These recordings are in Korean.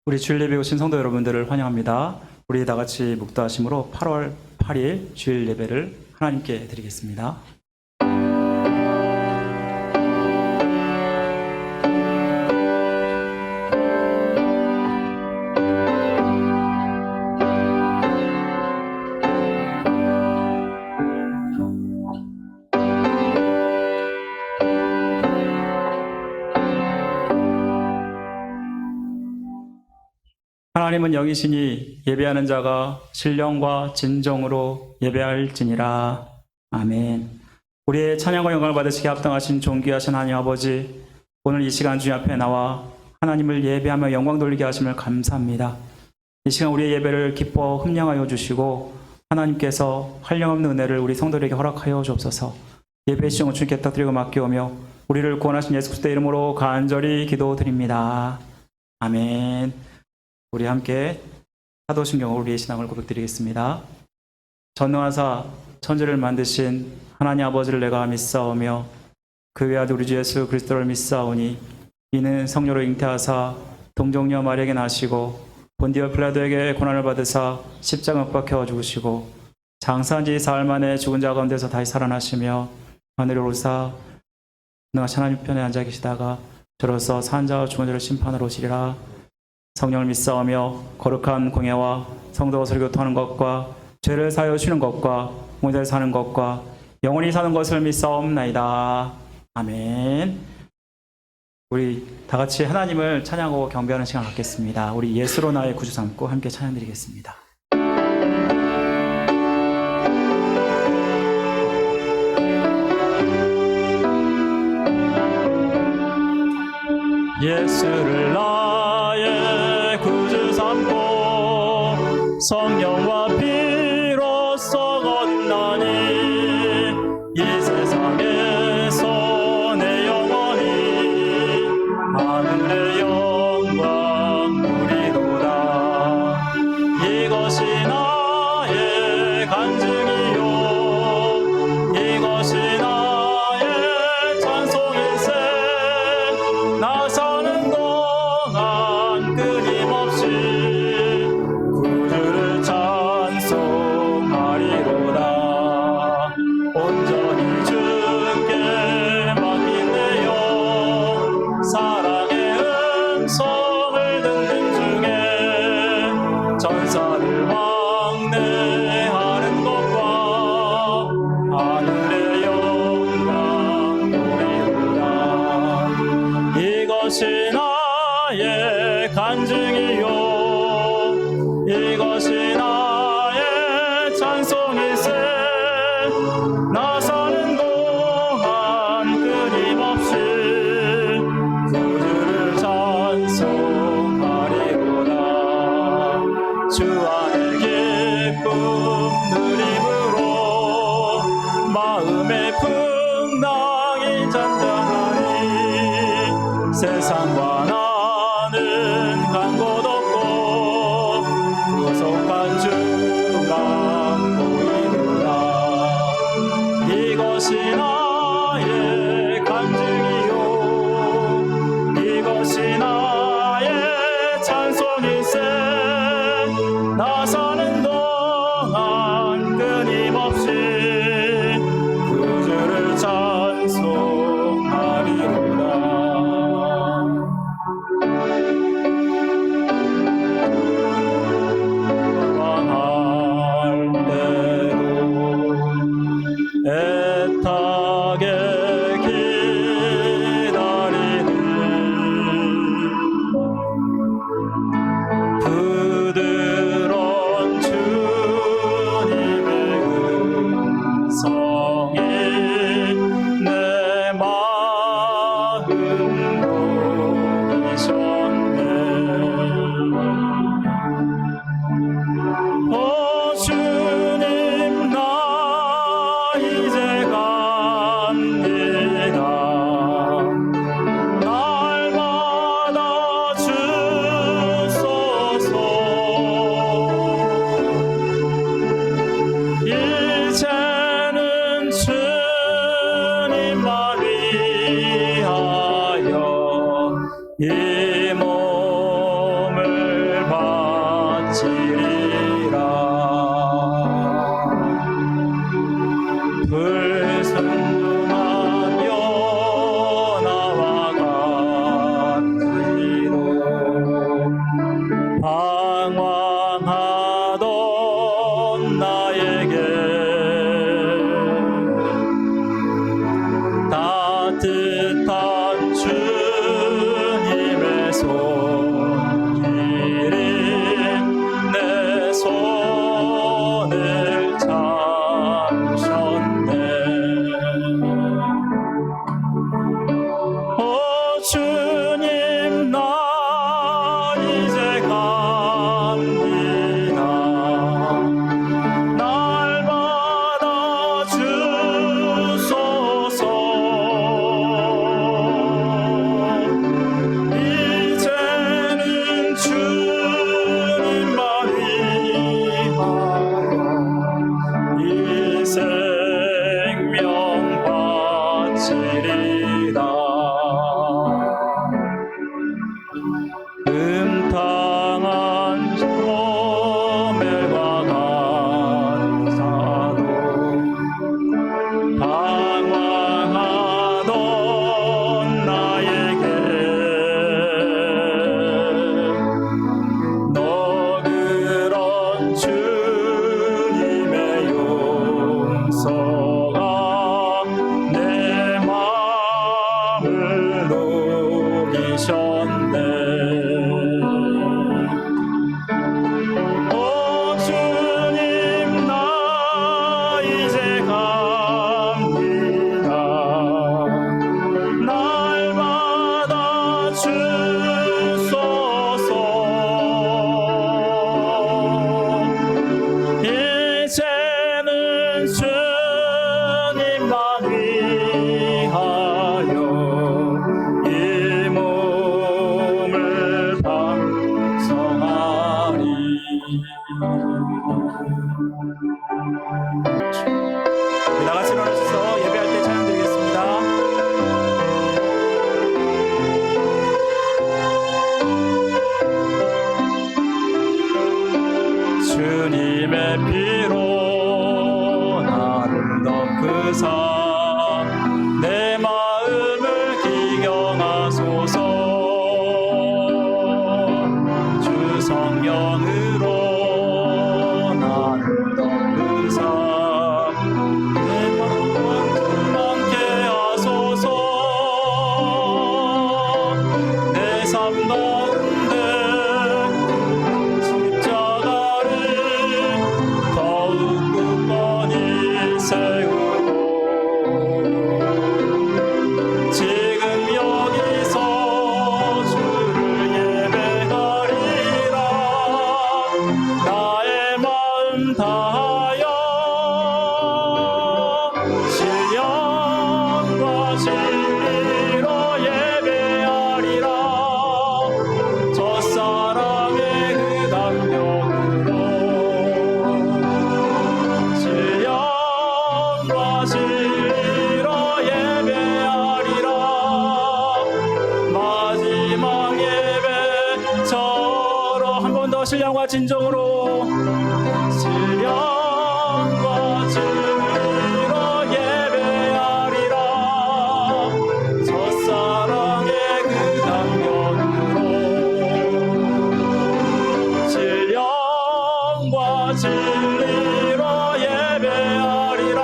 우리 주일 예배 오신 성도 여러분들을 환영합니다. 우리 다 같이 묵도하심으로 8월 8일 주일 예배를 하나님께 드리겠습니다. 하나님은 영이시니 예배하는 자가 신령과 진정으로 예배할지니라. 아멘. 우리의 찬양과 영광을 받으시기에 합당하신 존귀하신 하나님 아버지, 오늘 이 시간 주님 앞에 나와 하나님을 예배하며 영광 돌리게 하심을 감사합니다. 이 시간 우리의 예배를 기뻐 흠령하여 주시고 하나님께서 한량없는 은혜를 우리 성도들에게 허락하여 주옵소서. 예배의 시정을 주님께 부탁드리고 맡겨오며 우리를 구원하신 예수 그리스도의 이름으로 간절히 기도드립니다. 아멘. 우리 함께 사도신경으로 우리의 신앙을 고백드리겠습니다. 전능하사 천지를 만드신 하나님 아버지를 내가 믿사오며 그 외아들 우리 주 예수 그리스도를 믿사오니 이는 성령으로 잉태하사 동정녀 마리아에게 나시고 본디오 필라도에게 고난을 받으사 십자가에 못 박혀 죽으시고 장사한 지 사흘 만에 죽은 자 가운데서 다시 살아나시며 하늘에 오르사 능하신 하나님 편에 앉아 계시다가 저로서 산 자와 죽은 자를 심판하러 오시리라. 성령을 믿사오며 거룩한 공예와 성도가 서로 교통하는 것과 죄를 사하여 주시는 것과 모두를 사는 것과 영원히 사는 것을 믿사옵나이다. 아멘. 우리 다 같이 하나님을 찬양하고 경배하는 시간 갖겠습니다. 우리 예수로 나의 구주 삼고 함께 찬양드리겠습니다. 예수를 나의 구주 삼고 성령과 피로써 걷나니 이 세상에서 내 영혼이 하늘의 영광 누리도다. 이것이 나의 간증이요 이것이 나의 찬송일세. 나 사는 동안 끊임없이 구주를 찬송하리로다. 온전히 주께 맡긴 내 영 사랑의 음성을 듣는 중에 전사를 왕래하는 것과 하늘의 영광 누리로다. 이것이 나의 간증이요 이것이 나의 찬송일세. 나 사는 동안 끊임없이 구주를 찬송하리로다. 주 안의 기쁨 누림으로 마음의 풍랑이 잔잔하니 세상과 나는 간 곳 없고 구속한 주가 보이노라. 이것이 나의 간증이요 이것이 나의 찬송일세. 나 사는 동안 끊임없이 구주를 찬송하리로다. 원할 때도 애타게 기다리는 부드러운 바치리라. 불순종하며 나와 같으리로 방황하던 나에게 따뜻한 주님의 손길이 내 손을 잡으셨네. 오 주님, 나 이제 갑니다. 날 받아주소서. 이제는 주님만 위하여 이 생명 바치리라. 음탕한 소멸과 감사도 방황하던 나에게 너그런 주님의 용서가 내 마음을 녹이셨네. 오 주님, 나 이제 갑니다. 날 받아주소서. 이제는 주님만 위하여 이 몸을 방송하리. 나같이 일어나셔서 예배할 때 찬양 드리겠습니다. 주님의 피로 나를 덮으사 내 마음을 기경하소서. 주 성령으로 나를 덮으사 내 마음 충만케 하소서. 내 삶 가운데 십자가를 더욱 굳건히 세우고 지금 여기서 주를 예배하리라. 나의 마음 다하여 신령과 진리로 예배하리라. 첫사랑의 그 감격으로 신령과 진리로 예배하리라. 마지막 예배처럼 한 번 더 신령과 진정으로 신령과 진리로 예배하리라. 첫사랑의 그 감격으로 신령과 진리로 예배하리라.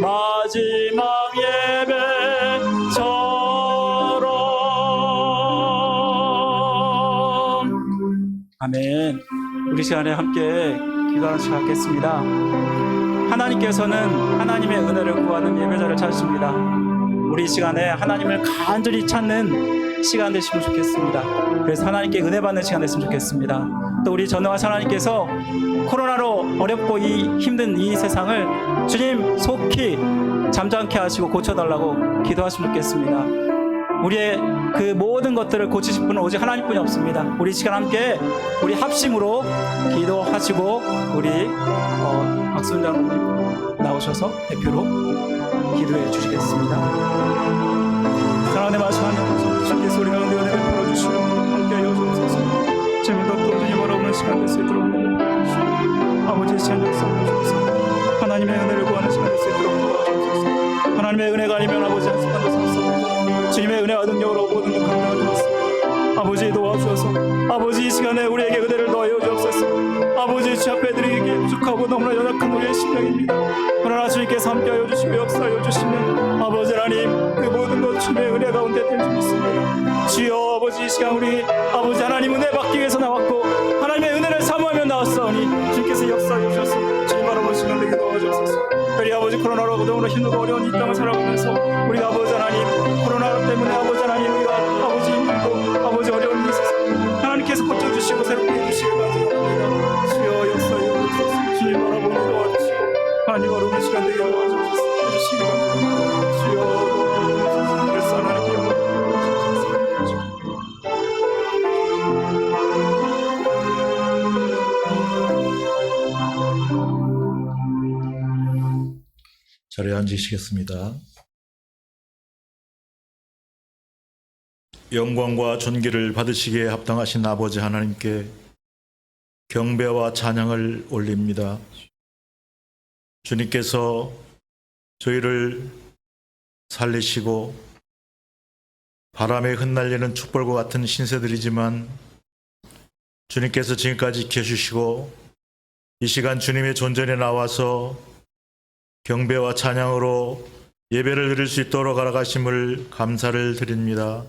마지막 예배처럼. 아멘. 우리 시간에 함께 기도하는 시간 갖겠습니다. 하나님께서는 하나님의 은혜를 구하는 예배자를 찾으십니다. 우리 시간에 하나님을 간절히 찾는 시간 되시면 좋겠습니다. 그래서 하나님께 은혜 받는 시간 됐으면 좋겠습니다. 또 우리 전능하신 하나님께서 코로나로 어렵고 힘든 이 세상을 주님 속히 잠잠케 하시고 고쳐달라고 기도하시면 좋겠습니다. 우리의 그 모든 것들을 고치실 분은 오직 하나님뿐이 없습니다. 우리 시간 함께 우리 합심으로 기도하시고 우리 박수훈 장로님 나오셔서 대표로 기도해 주시겠습니다. 사랑하는 말씀 하나님, 주께 소리 가운데 은혜를 풀어주시고 함께 여주옵소서. 주님도 또 주님 아버지 시간 역사해 주옵소서. 하나님의 은혜를 구하는 시간 될 수 있도록 도와주옵소서. 하나님의 은혜가 아니면 아버지 한 순간도 살 수 없고 주님의 은혜와 능력으로 모든 것 감당을 드렸습니다. 아버지 도와주셔서 아버지 이 시간에 우리에게 은혜를 더하여 주옵소서. 아버지 주 앞에 드리기에 부족하고 너무나 연약한 우리의 심령입니다. 그러나 주님께서 함께하여 주시고 역사하여 주시면 아버지 하나님 그 모든 것 주님의 은혜 가운데 될 줄 믿습니다. 주여 아버지 이 시간 우리 아버지 하나님 은혜 받기 위해서 나왔고 하나님의 은혜를 사모하며 나왔사오니 주님께서 역사하여 주셔서 주님 바라보는 시간 되게 도와주옵소서. 특별히 아버지 코로나로 너무나 힘들고 어려운 이 땅을 살아가면서 우리가 아버지 하나님 코로나 때문에 아버지 하나님 우리가 아버지 힘들고 아버지 어려운 일이 있어서 하나님께서 고쳐주시고 새롭게 해주시길 바랍니다. 주여 역사하여 주옵소서. 주님 바라보는 도와주시고 하나님 어려운 시간 되게 도와주옵소서. 해주시길 바랍니다. 주여 도와주옵소서. 그래서 하나님께 영광을 돌려주옵소서. 자리에 앉으시겠습니다. 영광과 존귀를 받으시기에 합당하신 아버지 하나님께 경배와 찬양을 올립니다. 주님께서 저희를 살리시고 바람에 흩날리는 촛불과 같은 신세들이지만 주님께서 지금까지 지켜주시고 이 시간 주님의 존전에 나와서 경배와 찬양으로 예배를 드릴 수 있도록 알아가심을 감사를 드립니다.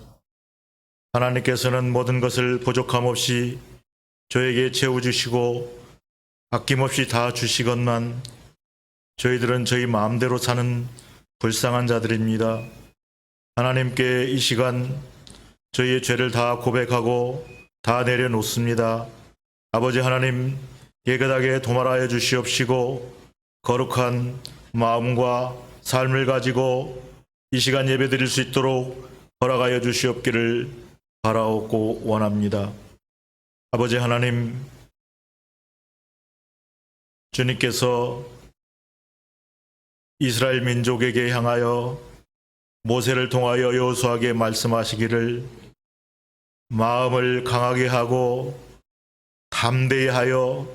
하나님께서는 모든 것을 부족함 없이 저에게 채워주시고 아낌없이 다 주시건만 저희들은 저희 마음대로 사는 불쌍한 자들입니다. 하나님께 이 시간 저희의 죄를 다 고백하고 다 내려놓습니다. 아버지 하나님 깨끗하게 도말하여 주시옵시고 거룩한 마음과 삶을 가지고 이 시간 예배 드릴 수 있도록 허락하여 주시옵기를 바라옵고 원합니다. 아버지 하나님, 주님께서 이스라엘 민족에게 향하여 모세를 통하여 여호수아에게 말씀하시기를 마음을 강하게 하고 담대히 하여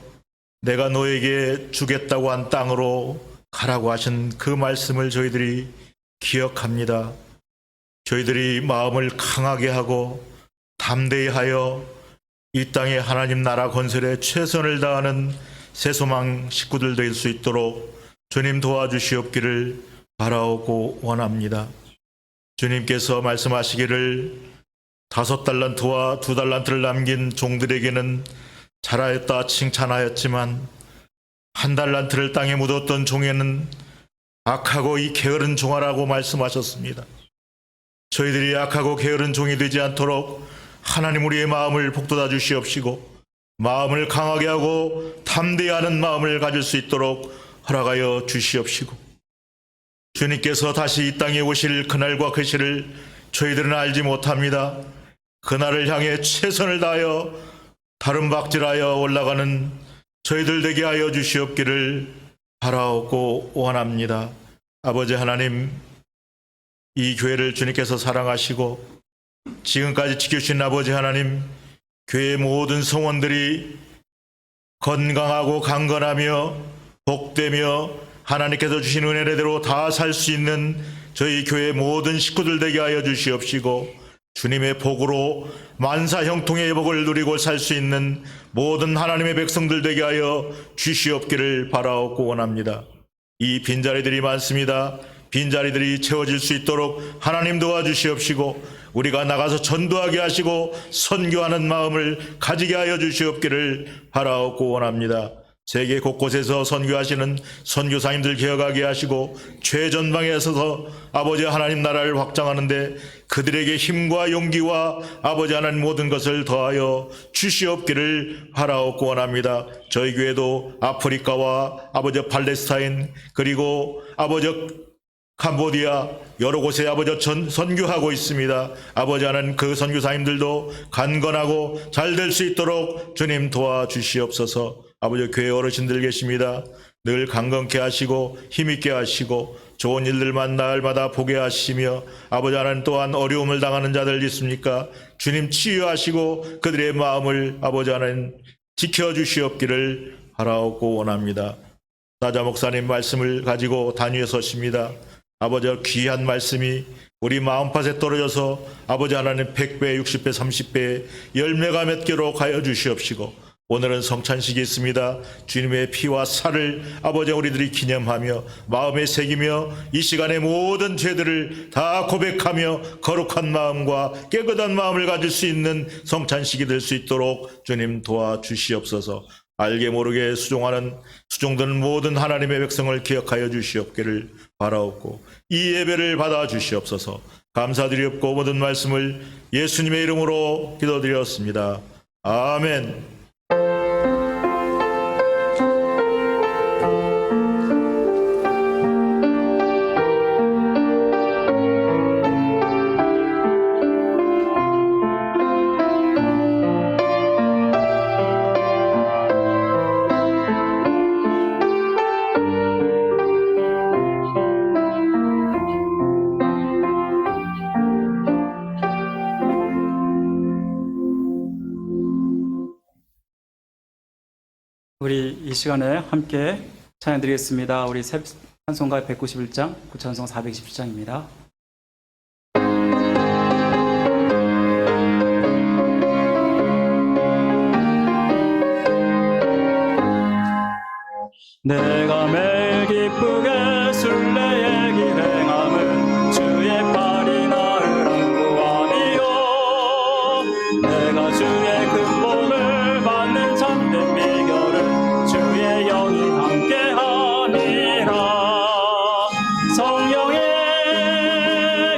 내가 너에게 주겠다고 한 땅으로 가라고 하신 그 말씀을 저희들이 기억합니다. 저희들이 마음을 강하게 하고 담대히 하여 이 땅에 하나님 나라 건설에 최선을 다하는 새소망 식구들 될 수 있도록 주님 도와주시옵기를 바라오고 원합니다. 주님께서 말씀하시기를 5달란트와 2달란트를 남긴 종들에게는 잘하였다 칭찬하였지만 1달란트를 땅에 묻었던 종에는 악하고 이 게으른 종아라고 말씀하셨습니다. 저희들이 악하고 게으른 종이 되지 않도록 하나님 우리의 마음을 북돋아 주시옵시고 마음을 강하게 하고 담대히 하는 마음을 가질 수 있도록 허락하여 주시옵시고 주님께서 다시 이 땅에 오실 그날과 그 시를 저희들은 알지 못합니다. 그날을 향해 최선을 다하여 다름박질하여 올라가는 저희들 되게 하여 주시옵기를 바라옵고 원합니다. 아버지 하나님, 이 교회를 주님께서 사랑하시고 지금까지 지켜주신 아버지 하나님, 교회의 모든 성원들이 건강하고 강건하며 복되며 하나님께서 주신 은혜대로 다 살 수 있는 저희 교회 모든 식구들 되게 하여 주시옵시고 주님의 복으로 만사 형통의 복을 누리고 살 수 있는 모든 하나님의 백성들 되게 하여 주시옵기를 바라옵고 원합니다. 이 빈자리들이 많습니다. 빈자리들이 채워질 수 있도록 하나님 도와주시옵시고 우리가 나가서 전도하게 하시고 선교하는 마음을 가지게 하여 주시옵기를 바라옵고 원합니다. 세계 곳곳에서 선교하시는 선교사님들 기억하게 하시고 최전방에 서서 아버지 하나님 나라를 확장하는데 그들에게 힘과 용기와 아버지 하나님 모든 것을 더하여 주시옵기를 바라옵고 원합니다. 저희 교회도 아프리카와 아버지 팔레스타인 그리고 아버지 캄보디아 여러 곳에 아버지 선교하고 있습니다. 아버지 하나님 그 선교사님들도 간건하고 잘 될 수 있도록 주님 도와주시옵소서. 아버지 교회 어르신들 계십니다. 늘 강건케 하시고 힘있게 하시고 좋은 일들만 날마다 보게 하시며 아버지 하나님 또한 어려움을 당하는 자들 있습니까? 주님 치유하시고 그들의 마음을 아버지 하나님 지켜주시옵기를 바라옵고 원합니다. 사자 목사님 말씀을 가지고 단위에 섰습니다. 아버지, 귀한 말씀이 우리 마음밭에 떨어져서 아버지 하나님 100배, 60배, 30배 열매가 맺기로 가여 주시옵시고, 오늘은 성찬식이 있습니다. 주님의 피와 살을 아버지 우리들이 기념하며 마음에 새기며 이 시간에 모든 죄들을 다 고백하며 거룩한 마음과 깨끗한 마음을 가질 수 있는 성찬식이 될 수 있도록 주님 도와주시옵소서. 알게 모르게 수종되는 모든 하나님의 백성을 기억하여 주시옵기를 바라옵고, 이 예배를 받아 주시옵소서. 감사드리옵고 모든 말씀을 예수님의 이름으로 기도드렸습니다. 아멘. 우리 이 시간에 함께 찬양 드리겠습니다. 우리 찬송가 191장, 구찬송 427장입니다. 내가 매일 기쁘게 순례의 길 행함은 주의 팔이 나를 안고하니요. 내가 주의 극복을 받는 참된 비결을 주의 영이 함께하니라. 성령이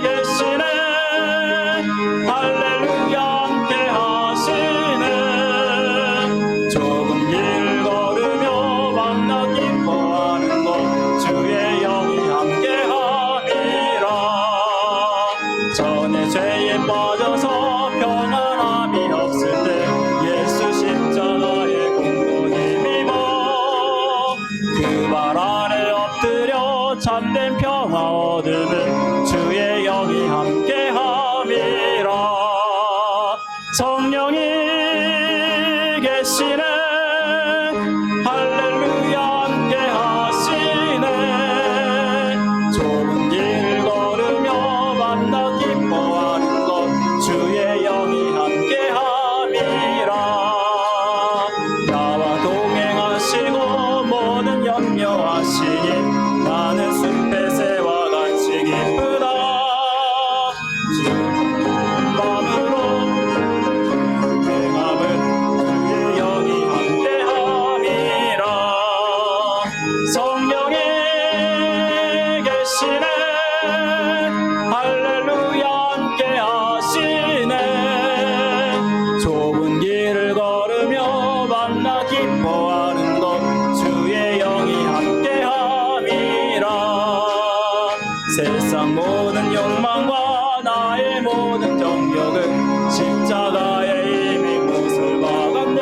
계시네, 할렐루야 함께하시네. 좁은 길 걸으며 만나 기뻐하는 것 주의 영이 함께하니라. 전에 죄에 빠져서 평안함이 없을 때 예수 십자가의 공로 힘입어 그 발 아래 엎드려 참된 평화 얻으면 주의 영이 함께함이라. 성령이 계시네, 할렐루야 함께하시네. 좁은 길 걸으며 만나 기뻐하는 것 주의 영이 함께함이라. 나와 동행하시고 모든 염려하시니 나는 숲의 새와 같이 기쁘다. 주는 밤으로 행함은 주의 영이 함께함이라. 성령이 계시네, 할렐루야 함께하시네. 좁은 길을 걸으며 만나 기뻐하는 것 주의 영이 함께함이라. 세상 모든 욕망과 나의 모든 정욕은 십자가에 이미 못을 박았네.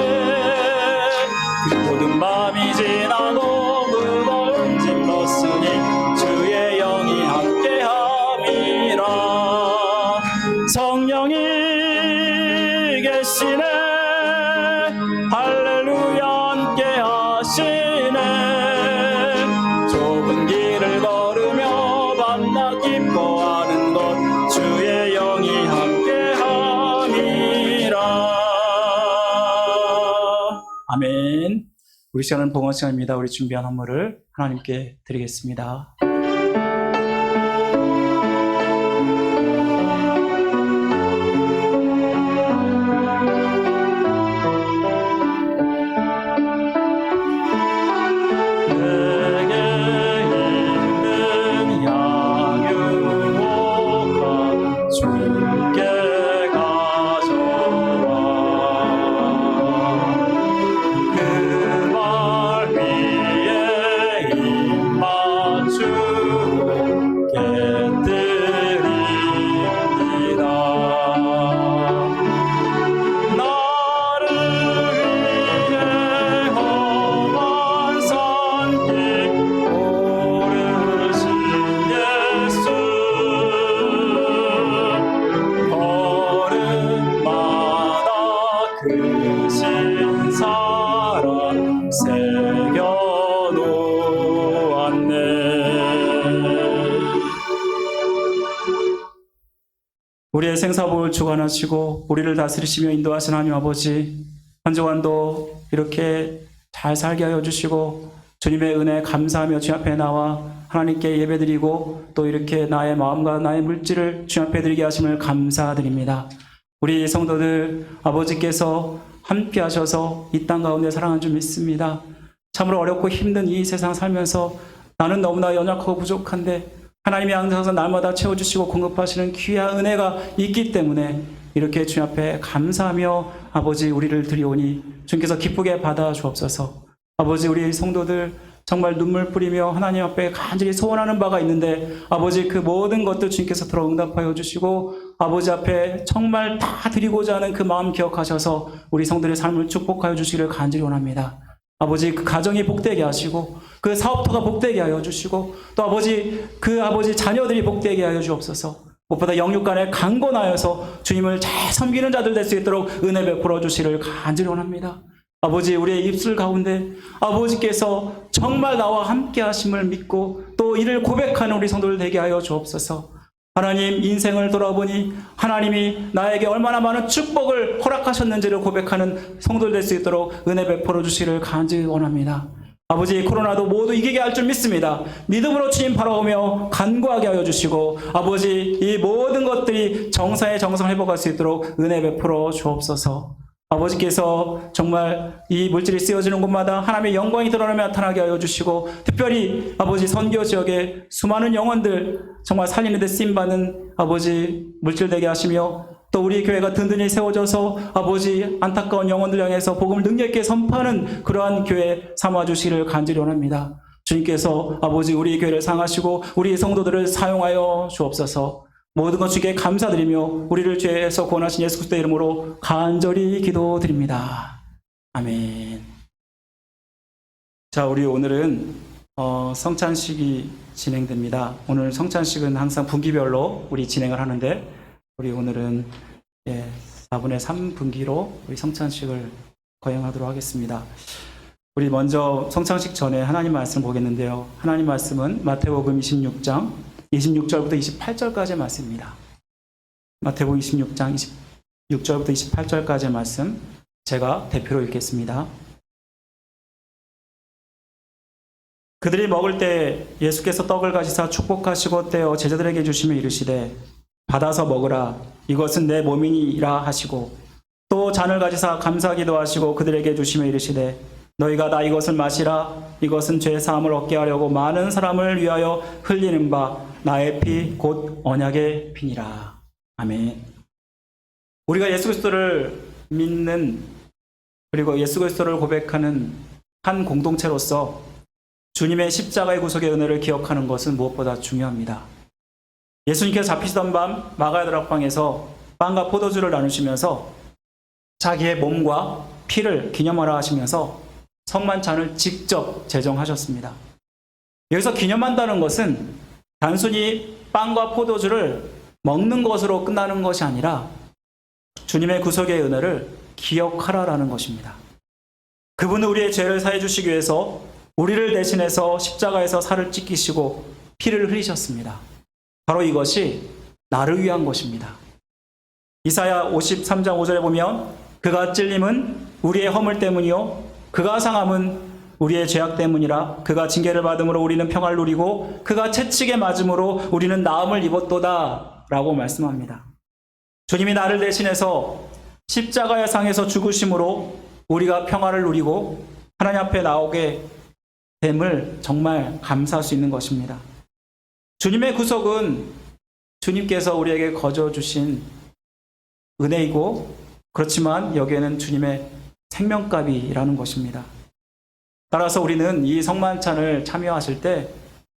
그 모든 밤이 지나고 무거운 짐 벗으니 주의 영이 함께함이라. 성령이 계시네, 할렐루야 함께하시네. 좁은 길을 걸으며 만나 기뻐하는 것 주의 영이 함께함이라. 아멘. 우리 시간은 봉헌 시간입니다. 우리 준비한 헌물을 하나님께 드리겠습니다. 내게 있는 양육옥과 주께 가져와. 그 발 위에 입 맞추 되신 사랑 새겨놓았네. 우리의 생사복을 주관하시고 우리를 다스리시며 인도하신 하나님 아버지, 한 주간도 이렇게 잘 살게 하여 주시고 주님의 은혜 감사하며 주 앞에 나와 하나님께 예배드리고 또 이렇게 나의 마음과 나의 물질을 주 앞에 드리게 하심을 감사드립니다. 우리 성도들 아버지께서 함께 하셔서 이 땅 가운데 사랑한 줄 믿습니다. 참으로 어렵고 힘든 이 세상 살면서 나는 너무나 연약하고 부족한데 하나님이 항상 날마다 채워주시고 공급하시는 귀한 은혜가 있기 때문에 이렇게 주님 앞에 감사하며 아버지 우리를 드리오니 주님께서 기쁘게 받아 주옵소서. 아버지 우리 성도들 정말 눈물 뿌리며 하나님 앞에 간절히 소원하는 바가 있는데 아버지 그 모든 것들 주님께서 들어 응답하여 주시고 아버지 앞에 정말 다 드리고자 하는 그 마음 기억하셔서 우리 성도들의 삶을 축복하여 주시기를 간절히 원합니다. 아버지 그 가정이 복되게 하시고 그 사업터가 복되게 하여 주시고 또 아버지 그 아버지 자녀들이 복되게 하여 주옵소서. 무엇보다 영육간에 강건하여서 주님을 잘 섬기는 자들 될 수 있도록 은혜 베풀어 주시기를 간절히 원합니다. 아버지 우리의 입술 가운데 아버지께서 정말 나와 함께 하심을 믿고 또 이를 고백하는 우리 성도들 되게 하여 주옵소서. 하나님 인생을 돌아보니 하나님이 나에게 얼마나 많은 축복을 허락하셨는지를 고백하는 성도들 될 수 있도록 은혜 베풀어 주시기를 간절히 원합니다. 아버지 코로나도 모두 이기게 할 줄 믿습니다. 믿음으로 주님 바라오며 간구하게 하여 주시고 아버지 이 모든 것들이 정상의 정상을 회복할 수 있도록 은혜 베풀어 주옵소서. 아버지께서 정말 이 물질이 쓰여지는 곳마다 하나님의 영광이 드러나며 나타나게 하여 주시고 특별히 아버지 선교 지역에 수많은 영혼들 정말 살리는 데 쓰임받는 아버지 물질 되게 하시며 또 우리 교회가 든든히 세워져서 아버지 안타까운 영혼들 향해서 복음을 능력 있게 선포하는 그러한 교회 삼아주시기를 간절히 원합니다. 주님께서 아버지 우리 교회를 상하시고 우리 성도들을 사용하여 주옵소서. 모든 것 주께 감사드리며 우리를 죄에서 구원하신 예수 그리스도의 이름으로 간절히 기도드립니다. 아멘. 자, 우리 오늘은 성찬식이 진행됩니다. 오늘 성찬식은 항상 분기별로 우리 진행을 하는데 우리 오늘은 4분의 3 분기로 우리 성찬식을 거행하도록 하겠습니다. 우리 먼저 성찬식 전에 하나님 말씀 보겠는데요. 하나님 말씀은 마태복음 26장 26절부터 28절까지의 말씀입니다. 마태복음 26장 26절부터 28절까지의 말씀 제가 대표로 읽겠습니다. 그들이 먹을 때 예수께서 떡을 가지사 축복하시고 떼어 제자들에게 주시며 이르시되 받아서 먹으라 이것은 내 몸이니라 하시고 또 잔을 가지사 감사기도 하시고 그들에게 주시며 이르시되 너희가 다 이것을 마시라 이것은 죄 사함을 얻게 하려고 많은 사람을 위하여 흘리는 바 나의 피 곧 언약의 피니라. 아멘. 우리가 예수 그리스도를 믿는 그리고 예수 그리스도를 고백하는 한 공동체로서 주님의 십자가의 구속의 은혜를 기억하는 것은 무엇보다 중요합니다. 예수님께서 잡히시던 밤 마가야 다락방에서 빵과 포도주를 나누시면서 자기의 몸과 피를 기념하라 하시면서 성만찬을 직접 제정하셨습니다. 여기서 기념한다는 것은 단순히 빵과 포도주를 먹는 것으로 끝나는 것이 아니라 주님의 구속의 은혜를 기억하라라는 것입니다. 그분은 우리의 죄를 사해 주시기 위해서 우리를 대신해서 십자가에서 살을 찢기시고 피를 흘리셨습니다. 바로 이것이 나를 위한 것입니다. 이사야 53장 5절에 보면 그가 찔림은 우리의 허물 때문이요 그가 상함은 우리의 죄악 때문이라 그가 징계를 받음으로 우리는 평화를 누리고 그가 채찍에 맞음으로 우리는 나음을 입었도다 라고 말씀합니다. 주님이 나를 대신해서 십자가의 상에서 죽으심으로 우리가 평화를 누리고 하나님 앞에 나오게 됨을 정말 감사할 수 있는 것입니다. 주님의 구속은 주님께서 우리에게 거저 주신 은혜이고 그렇지만 여기에는 주님의 생명값이라는 것입니다. 따라서 우리는 이 성만찬을 참여하실 때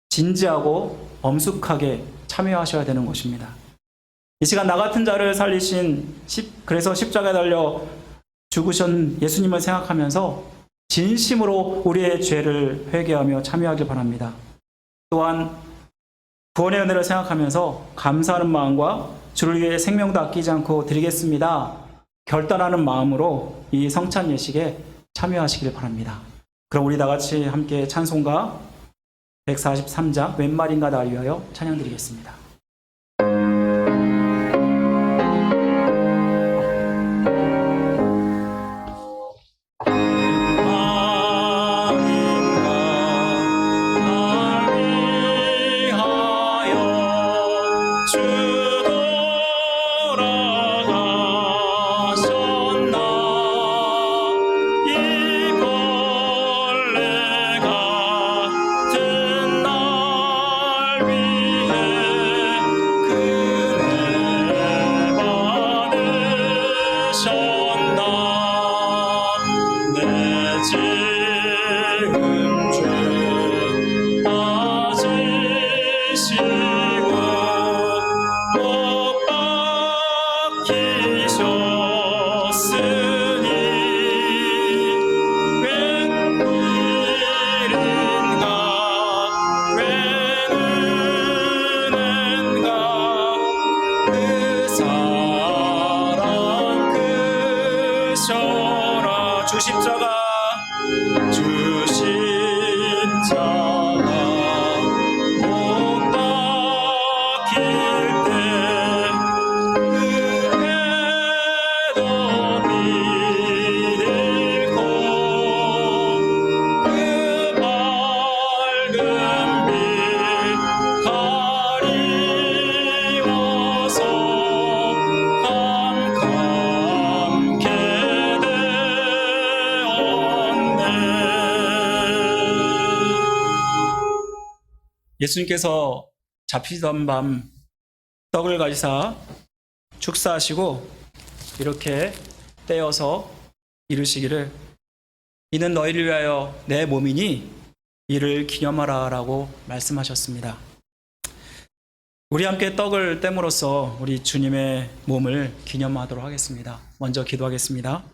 진지하고 엄숙하게 참여하셔야 되는 것입니다. 이 시간 나 같은 자를 살리신 그래서 십자가에 달려 죽으신 예수님을 생각하면서 진심으로 우리의 죄를 회개하며 참여하길 바랍니다. 또한 구원의 은혜를 생각하면서 감사하는 마음과 주를 위해 생명도 아끼지 않고 드리겠습니다 결단하는 마음으로 이 성찬 예식에 참여하시길 바랍니다. 그럼 우리 다 같이 함께 찬송가 143장 웬 말인가 날 위하여 찬양 드리겠습니다. 주 십자가 못 박힐 때 그래도 믿고 그 밝은 빛 가리워서 캄캄케 예수님께서 잡히던 밤 떡을 가지사 축사하시고 이렇게 떼어서 이르시기를 이는 너희를 위하여 내 몸이니 이를 기념하라 라고 말씀하셨습니다. 우리 함께 떡을 떼므로써 우리 주님의 몸을 기념하도록 하겠습니다. 먼저 기도하겠습니다.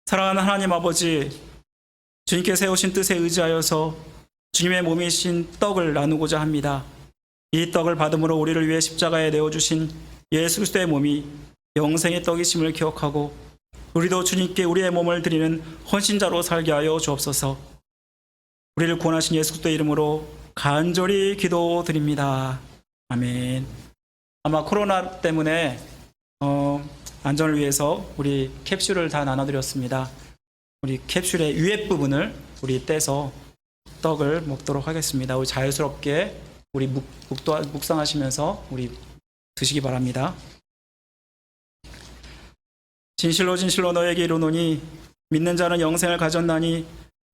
사랑하는 하나님 아버지, 주님께 세우신 뜻에 의지하여서 주님의 몸이신 떡을 나누고자 합니다. 이 떡을 받음으로 우리를 위해 십자가에 내어주신 예수 그리스도의 몸이 영생의 떡이심을 기억하고 우리도 주님께 우리의 몸을 드리는 헌신자로 살게 하여 주옵소서. 우리를 구원하신 예수 그리스도의 이름으로 간절히 기도드립니다. 아멘. 아마 코로나 때문에 안전을 위해서 우리 캡슐을 다 나눠드렸습니다. 우리 캡슐의 위에 부분을 우리 떼서 떡을 먹도록 하겠습니다. 우리 자유스럽게 우리 묵상하시면서 우리 드시기 바랍니다. 진실로 진실로 너에게 이르노니 믿는 자는 영생을 가졌나니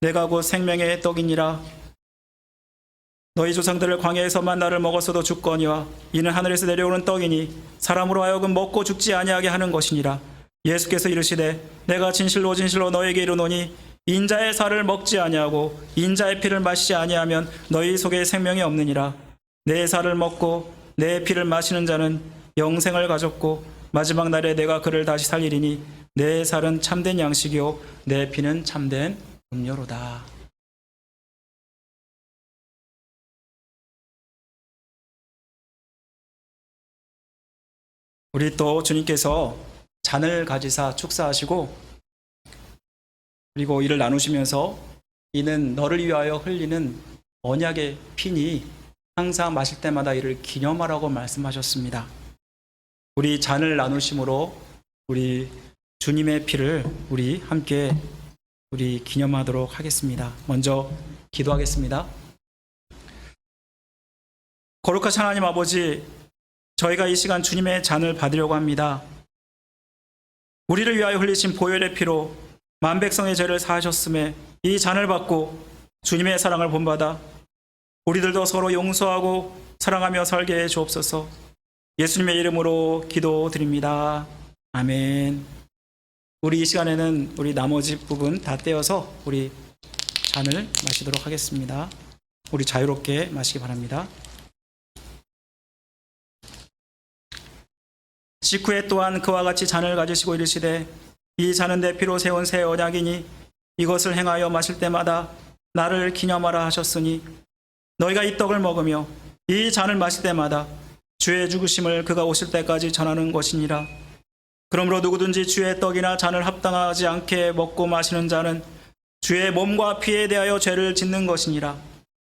내가 곧 생명의 떡이니라. 너희 조상들을 광야에서 만나를 먹었어도 죽거니와 이는 하늘에서 내려오는 떡이니 사람으로 하여금 먹고 죽지 아니하게 하는 것이니라. 예수께서 이르시되 내가 진실로 진실로 너에게 이르노니 인자의 살을 먹지 아니하고 인자의 피를 마시지 아니하면 너희 속에 생명이 없느니라. 내 살을 먹고 내 피를 마시는 자는 영생을 가졌고 마지막 날에 내가 그를 다시 살리리니 내 살은 참된 양식이요 내 피는 참된 음료로다. 우리 또 주님께서 잔을 가지사 축사하시고 그리고 이를 나누시면서 이는 너를 위하여 흘리는 언약의 피니 항상 마실 때마다 이를 기념하라고 말씀하셨습니다. 우리 잔을 나누심으로 우리 주님의 피를 우리 함께 우리 기념하도록 하겠습니다. 먼저 기도하겠습니다. 거룩하신 하나님 아버지, 저희가 이 시간 주님의 잔을 받으려고 합니다. 우리를 위하여 흘리신 보혈의 피로 만백성의 죄를 사하셨음에 이 잔을 받고 주님의 사랑을 본받아 우리들도 서로 용서하고 사랑하며 살게 해 주옵소서. 예수님의 이름으로 기도드립니다. 아멘. 우리 이 시간에는 우리 나머지 부분 다 떼어서 우리 잔을 마시도록 하겠습니다. 우리 자유롭게 마시기 바랍니다. 식후에 또한 그와 같이 잔을 가지시고 이르시되 이 잔은 내 피로 세운 새 언약이니 이것을 행하여 마실 때마다 나를 기념하라 하셨으니 너희가 이 떡을 먹으며 이 잔을 마실 때마다 주의 죽으심을 그가 오실 때까지 전하는 것이니라. 그러므로 누구든지 주의 떡이나 잔을 합당하지 않게 먹고 마시는 자는 주의 몸과 피에 대하여 죄를 짓는 것이니라.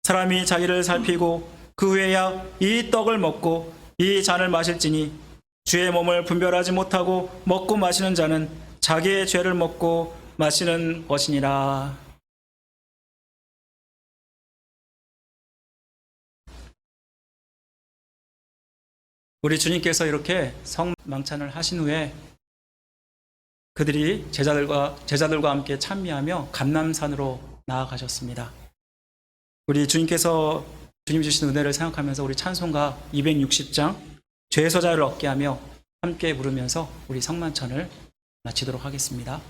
사람이 자기를 살피고 그 후에야 이 떡을 먹고 이 잔을 마실지니 주의 몸을 분별하지 못하고 먹고 마시는 자는 자기의 죄를 먹고 마시는 것이니라. 우리 주님께서 이렇게 성망찬을 하신 후에 그들이 제자들과 함께 찬미하며 감람산으로 나아가셨습니다. 우리 주님께서 주님 주신 은혜를 생각하면서 우리 찬송가 260장 죄소자를 얻게 하며 함께 부르면서 우리 성만찬을 마치도록 하겠습니다.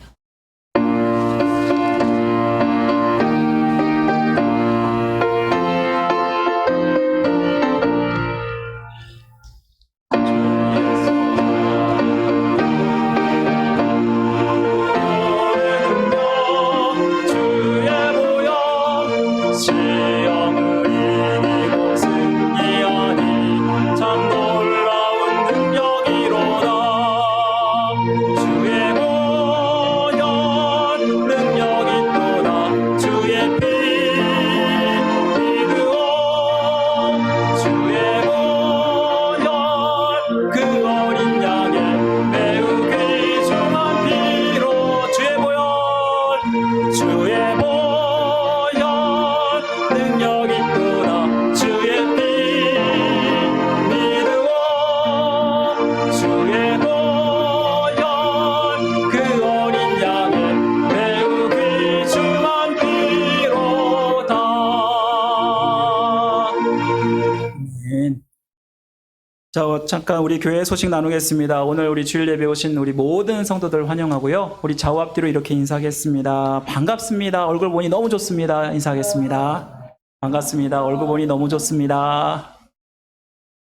자, 잠깐 우리 교회 소식 나누겠습니다. 오늘 우리 주일 예배 오신 우리 모든 성도들 환영하고요. 우리 좌우 앞뒤로 이렇게 인사하겠습니다. 반갑습니다. 얼굴 보니 너무 좋습니다. 인사하겠습니다. 반갑습니다. 얼굴 보니 너무 좋습니다.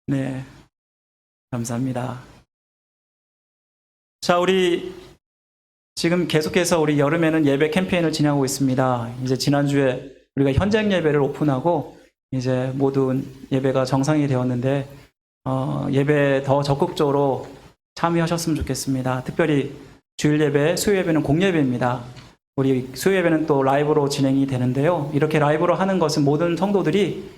네, 감사합니다. 자, 우리 지금 계속해서 우리 여름에는 예배 캠페인을 진행하고 있습니다. 이제 지난주에 우리가 현장 예배를 오픈하고 이제 모든 예배가 정상이 되었는데 예배 더 적극적으로 참여하셨으면 좋겠습니다. 특별히 주일 예배, 수요 예배는 공예배입니다. 우리 수요 예배는 또 라이브로 진행이 되는데요. 이렇게 라이브로 하는 것은 모든 성도들이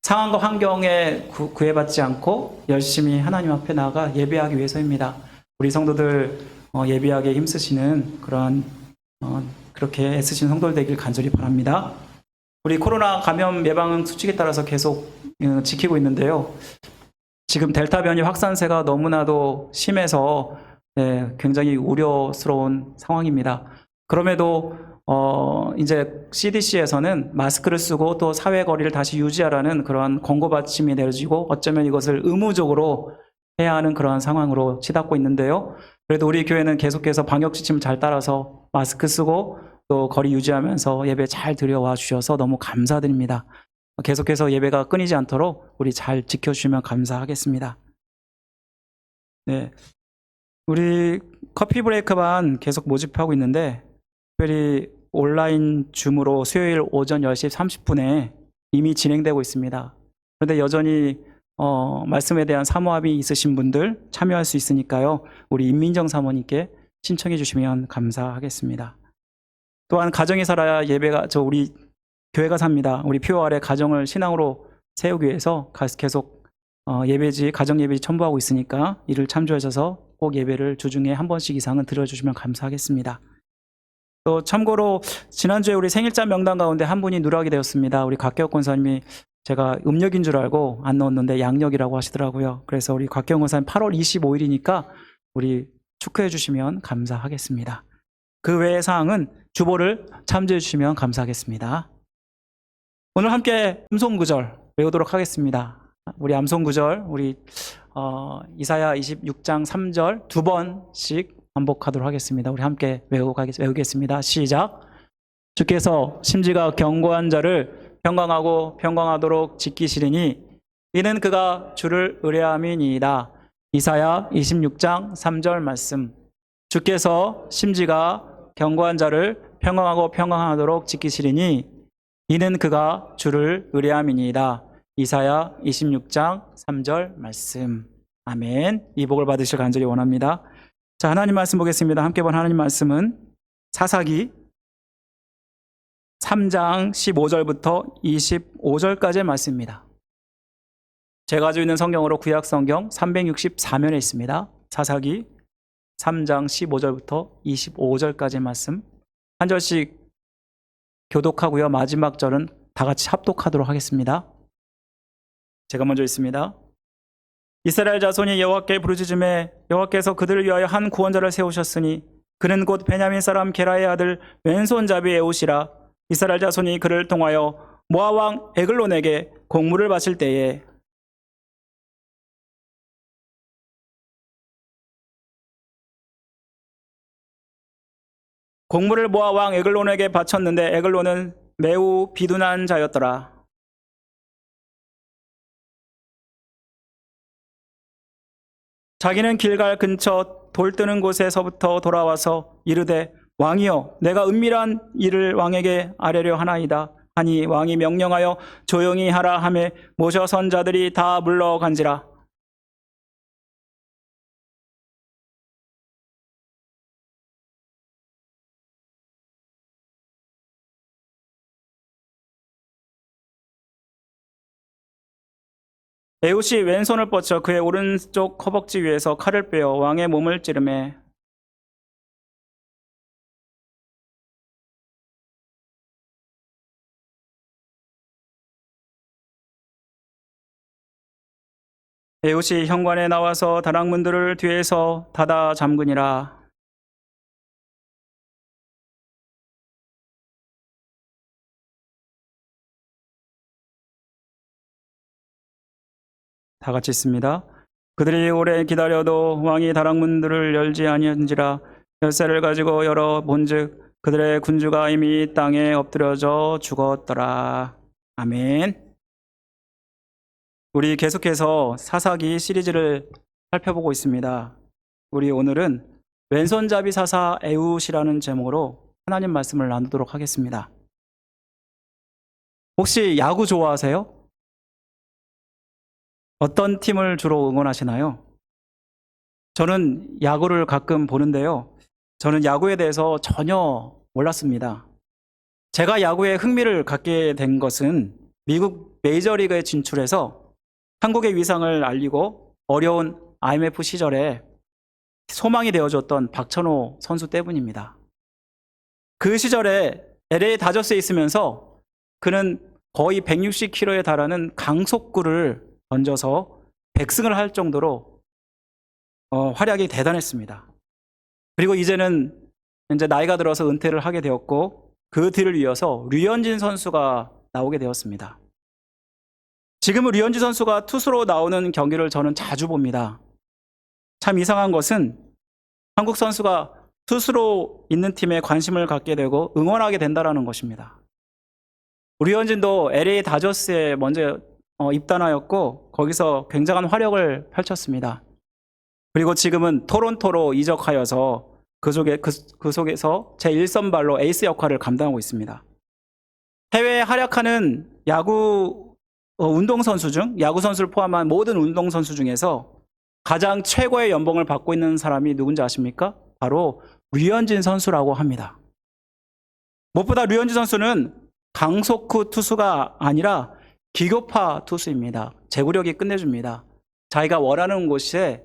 상황과 환경에 구애받지 않고 열심히 하나님 앞에 나아가 예배하기 위해서입니다. 우리 성도들 예배하기에 힘쓰시는 그런 그렇게 애쓰시는 성도들 되길 간절히 바랍니다. 우리 코로나 감염 예방 수칙에 따라서 계속 지키고 있는데요. 지금 델타 변이 확산세가 너무나도 심해서 굉장히 우려스러운 상황입니다. 그럼에도 이제 CDC에서는 마스크를 쓰고 또 사회 거리를 다시 유지하라는 그런 권고 받침이 내려지고 어쩌면 이것을 의무적으로 해야 하는 그런 상황으로 치닫고 있는데요. 그래도 우리 교회는 계속해서 방역 지침을 잘 따라서 마스크 쓰고 또 거리 유지하면서 예배 잘 드려와 주셔서 너무 감사드립니다. 계속해서 예배가 끊이지 않도록 우리 잘 지켜주시면 감사하겠습니다. 네, 우리 커피 브레이크반 계속 모집하고 있는데 특별히 온라인 줌으로 수요일 오전 10시 30분에 이미 진행되고 있습니다. 그런데 여전히 말씀에 대한 사모함이 있으신 분들 참여할 수 있으니까요. 우리 임민정 사모님께 신청해 주시면 감사하겠습니다. 또한 가정이 살아야 예배가 우리 교회가 삽니다. 우리 표 아래 가정을 신앙으로 세우기 위해서 계속 예배지, 가정 예배지 첨부하고 있으니까 이를 참조하셔서 꼭 예배를 주중에 한 번씩 이상은 들어주시면 감사하겠습니다. 또 참고로 지난주에 우리 생일자 명단 가운데 한 분이 누락이 되었습니다. 우리 곽경 권사님이 제가 음력인 줄 알고 안 넣었는데 양력이라고 하시더라고요. 그래서 우리 곽경 권사님 8월 25일이니까 우리 축하해 주시면 감사하겠습니다. 그 외의 사항은 주보를 참조해 주시면 감사하겠습니다. 오늘 함께 암송구절 외우도록 하겠습니다. 우리 암송구절 우리 이사야 26장 3절 두 번씩 반복하도록 하겠습니다. 우리 함께 외우겠습니다. 시작. 주께서 심지가 견고한 자를 평강하고 평강하도록 지키시리니 이는 그가 주를 의뢰함이니이다. 이사야 26장 3절 말씀. 주께서 심지가 견고한 자를 평강하고 평강하도록 지키시리니 이는 그가 주를 의뢰함이니이다. 이사야 26장 3절 말씀. 아멘. 이 복을 받으실 간절히 원합니다. 자, 하나님 말씀 보겠습니다. 함께 본 하나님 말씀은 사사기 3장 15절부터 25절까지의 말씀입니다. 제가 가지고 있는 성경으로 구약 성경 364면에 있습니다. 사사기 3장 15절부터 25절까지의 말씀 한 절씩 교독하고요. 마지막 절은 다 같이 합독하도록 하겠습니다. 제가 먼저 있습니다. 이스라엘 자손이 여호와께 부르짖음에 여호와께서 그들을 위하여 한 구원자를 세우셨으니 그는 곧 베냐민 사람 게라의 아들 왼손잡이 에웃이라. 이스라엘 자손이 그를 통하여 모압 왕 에글론에게 공물을 바칠 때에 공물을 모압 왕 에글론에게 바쳤는데 에글론은 매우 비둔한 자였더라. 자기는 길갈 근처 돌 뜨는 곳에서부터 돌아와서 이르되 왕이여 내가 은밀한 일을 왕에게 아뢰려 하나이다 하니 왕이 명령하여 조용히 하라 하매 모셔 선자들이 다 물러간지라. 에웃이 왼손을 뻗쳐 그의 오른쪽 허벅지 위에서 칼을 빼어 왕의 몸을 찌르매 에웃이 현관에 나와서 다락문들을 뒤에서 닫아 잠그니라. 다 같이 있습니다. 그들이 오래 기다려도 왕이 다락문들을 열지 아니한지라. 열쇠를 가지고 열어 본즉 그들의 군주가 이미 땅에 엎드려져 죽었더라. 아멘. 우리 계속해서 사사기 시리즈를 살펴보고 있습니다. 우리 오늘은 왼손잡이 사사 에웃이라는 제목으로 하나님 말씀을 나누도록 하겠습니다. 혹시 야구 좋아하세요? 어떤 팀을 주로 응원하시나요? 저는 야구를 가끔 보는데요. 저는 야구에 대해서 전혀 몰랐습니다. 제가 야구에 흥미를 갖게 된 것은 미국 메이저리그에 진출해서 한국의 위상을 알리고 어려운 IMF 시절에 소망이 되어줬던 박찬호 선수 때문입니다. 그 시절에 LA 다저스에 있으면서 그는 거의 160km에 달하는 강속구를 던져서 100승을 할 정도로 활약이 대단했습니다. 그리고 이제는 이제 나이가 들어서 은퇴를 하게 되었고 그 뒤를 이어서 류현진 선수가 나오게 되었습니다. 지금은 류현진 선수가 투수로 나오는 경기를 저는 자주 봅니다. 참 이상한 것은 한국 선수가 투수로 있는 팀에 관심을 갖게 되고 응원하게 된다는 것입니다. 류현진도 LA 다저스에 먼저 입단하였고 거기서 굉장한 활약을 펼쳤습니다. 그리고 지금은 토론토로 이적하여서 그 속에서 제1선발로 에이스 역할을 감당하고 있습니다. 해외에 활약하는 야구 운동선수 중 야구 선수를 포함한 모든 운동선수 중에서 가장 최고의 연봉을 받고 있는 사람이 누군지 아십니까? 바로 류현진 선수라고 합니다. 무엇보다 류현진 선수는 강속구 투수가 아니라 기교파 투수입니다. 제구력이 끝내줍니다. 자기가 원하는 곳에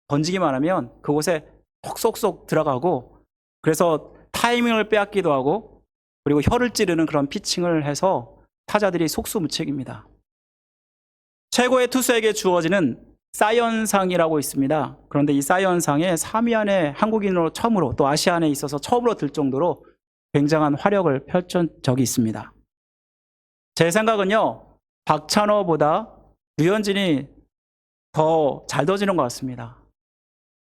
던지기만 하면 그곳에 쏙쏙쏙 들어가고 그래서 타이밍을 빼앗기도 하고 그리고 혀를 찌르는 그런 피칭을 해서 타자들이 속수무책입니다. 최고의 투수에게 주어지는 사이언상이라고 있습니다. 그런데 이 사이언상에 3위 안에 한국인으로 처음으로 또 아시안에 있어서 처음으로 들 정도로 굉장한 활약을 펼친 적이 있습니다. 제 생각은요, 박찬호보다 류현진이 더 잘 던지는 것 같습니다.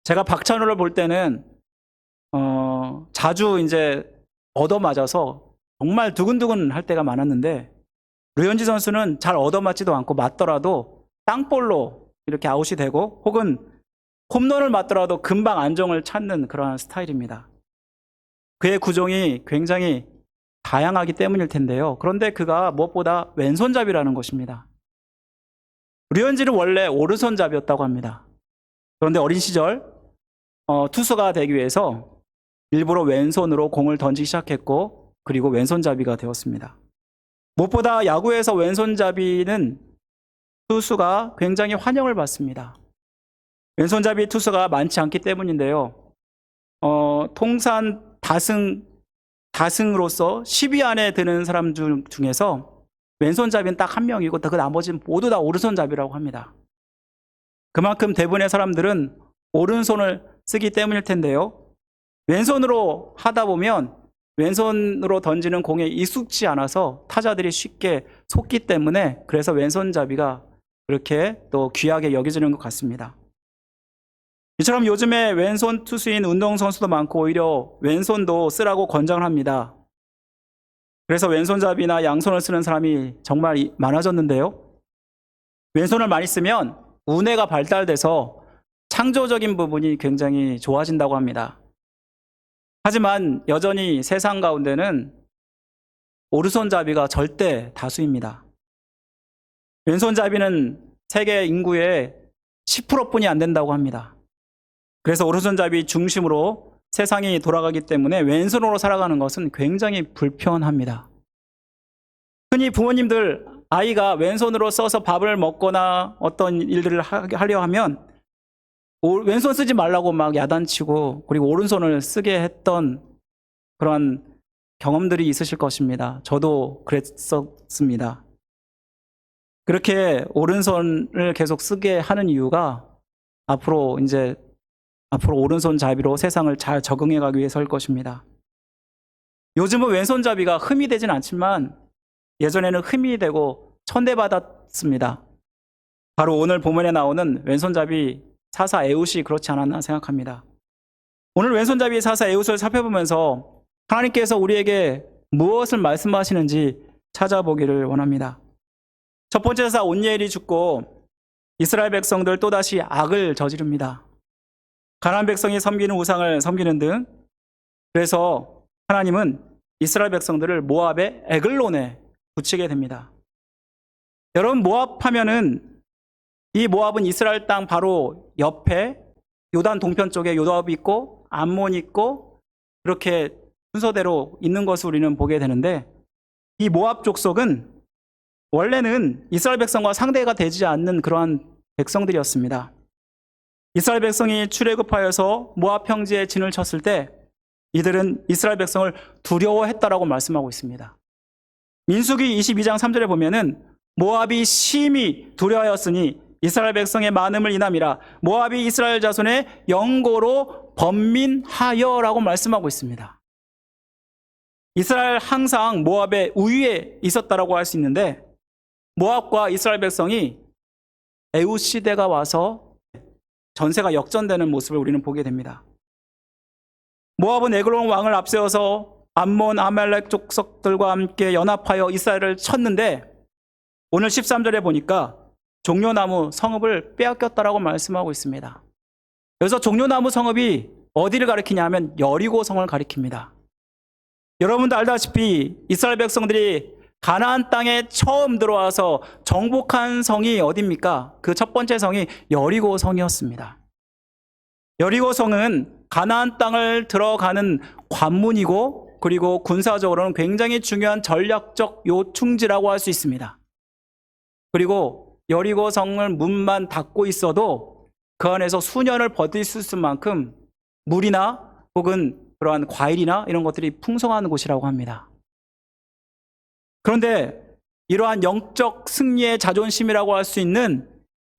제가 박찬호를 볼 때는 자주 이제 얻어맞아서 정말 두근두근 할 때가 많았는데 류현진 선수는 잘 얻어맞지도 않고 맞더라도 땅볼로 이렇게 아웃이 되고 혹은 홈런을 맞더라도 금방 안정을 찾는 그러한 스타일입니다. 그의 구종이 굉장히 다양하기 때문일 텐데요. 그런데 그가 무엇보다 왼손잡이라는 것입니다. 류현진은 원래 오른손잡이였다고 합니다. 그런데 어린 시절 투수가 되기 위해서 일부러 왼손으로 공을 던지기 시작했고, 그리고 왼손잡이가 되었습니다. 무엇보다 야구에서 왼손잡이는 투수가 굉장히 환영을 받습니다. 왼손잡이 투수가 많지 않기 때문인데요. 통산 다승으로서 10위 안에 드는 사람 중에서 왼손잡이는 딱 한 명이고 그 나머지는 모두 다 오른손잡이라고 합니다. 그만큼 대부분의 사람들은 오른손을 쓰기 때문일 텐데요. 왼손으로 하다 보면 왼손으로 던지는 공에 익숙지 않아서 타자들이 쉽게 속기 때문에, 그래서 왼손잡이가 그렇게 또 귀하게 여겨지는 것 같습니다. 이처럼 요즘에 왼손 투수인 운동선수도 많고 오히려 왼손도 쓰라고 권장을 합니다. 그래서 왼손잡이나 양손을 쓰는 사람이 정말 많아졌는데요. 왼손을 많이 쓰면 우뇌가 발달돼서 창조적인 부분이 굉장히 좋아진다고 합니다. 하지만 여전히 세상 가운데는 오른손잡이가 절대 다수입니다. 왼손잡이는 세계 인구의 10%뿐이 안 된다고 합니다. 그래서 오른손잡이 중심으로 세상이 돌아가기 때문에 왼손으로 살아가는 것은 굉장히 불편합니다. 흔히 부모님들 아이가 왼손으로 써서 밥을 먹거나 어떤 일들을 하려 하면 왼손 쓰지 말라고 막 야단치고, 그리고 오른손을 쓰게 했던 그런 경험들이 있으실 것입니다. 저도 그랬었습니다. 그렇게 오른손을 계속 쓰게 하는 이유가 앞으로 오른손잡이로 세상을 잘 적응해 가기 위해서일 것입니다. 요즘은 왼손잡이가 흠이 되진 않지만 예전에는 흠이 되고 천대받았습니다. 바로 오늘 본문에 나오는 왼손잡이 사사 에훗이 그렇지 않았나 생각합니다. 오늘 왼손잡이 사사 에훗을 살펴보면서 하나님께서 우리에게 무엇을 말씀하시는지 찾아보기를 원합니다. 첫 번째 사사 온니엘이 죽고 이스라엘 백성들 또다시 악을 저지릅니다. 가나안 백성이 섬기는 우상을 섬기는 등, 그래서 하나님은 이스라엘 백성들을 모압의 에글론에 붙이게 됩니다. 여러분, 모압 하면은 이 모압은 이스라엘 땅 바로 옆에 요단 동편 쪽에 요압이 있고 암몬이 있고 그렇게 순서대로 있는 것을 우리는 보게 되는데, 이 모압 족속은 원래는 이스라엘 백성과 상대가 되지 않는 그러한 백성들이었습니다. 이스라엘 백성이 출애굽하여서 모압 평지에 진을 쳤을 때 이들은 이스라엘 백성을 두려워했다라고 말씀하고 있습니다. 민수기 22장 3절에 보면은 모압이 심히 두려워하였으니 이스라엘 백성의 많음을 인함이라 모압이 이스라엘 자손의 영고로 번민하여라고 말씀하고 있습니다. 이스라엘 항상 모압의 우위에 있었다라고 할 수 있는데, 모압과 이스라엘 백성이 에훗 시대가 와서 전세가 역전되는 모습을 우리는 보게 됩니다. 모압은 에글론 왕을 앞세워서 암몬, 아말렉 족속들과 함께 연합하여 이스라엘을 쳤는데, 오늘 13절에 보니까 종려나무 성읍을 빼앗겼다라고 말씀하고 있습니다. 여기서 종려나무 성읍이 어디를 가리키냐면 여리고 성을 가리킵니다. 여러분도 알다시피 이스라엘 백성들이 가나안 땅에 처음 들어와서 정복한 성이 어디입니까? 그 첫 번째 성이 여리고 성이었습니다. 여리고 성은 가나안 땅을 들어가는 관문이고, 그리고 군사적으로는 굉장히 중요한 전략적 요충지라고 할 수 있습니다. 그리고 여리고 성을 문만 닫고 있어도 그 안에서 수년을 버틸 수 있을 만큼 물이나 혹은 그러한 과일이나 이런 것들이 풍성한 곳이라고 합니다. 그런데 이러한 영적 승리의 자존심이라고 할 수 있는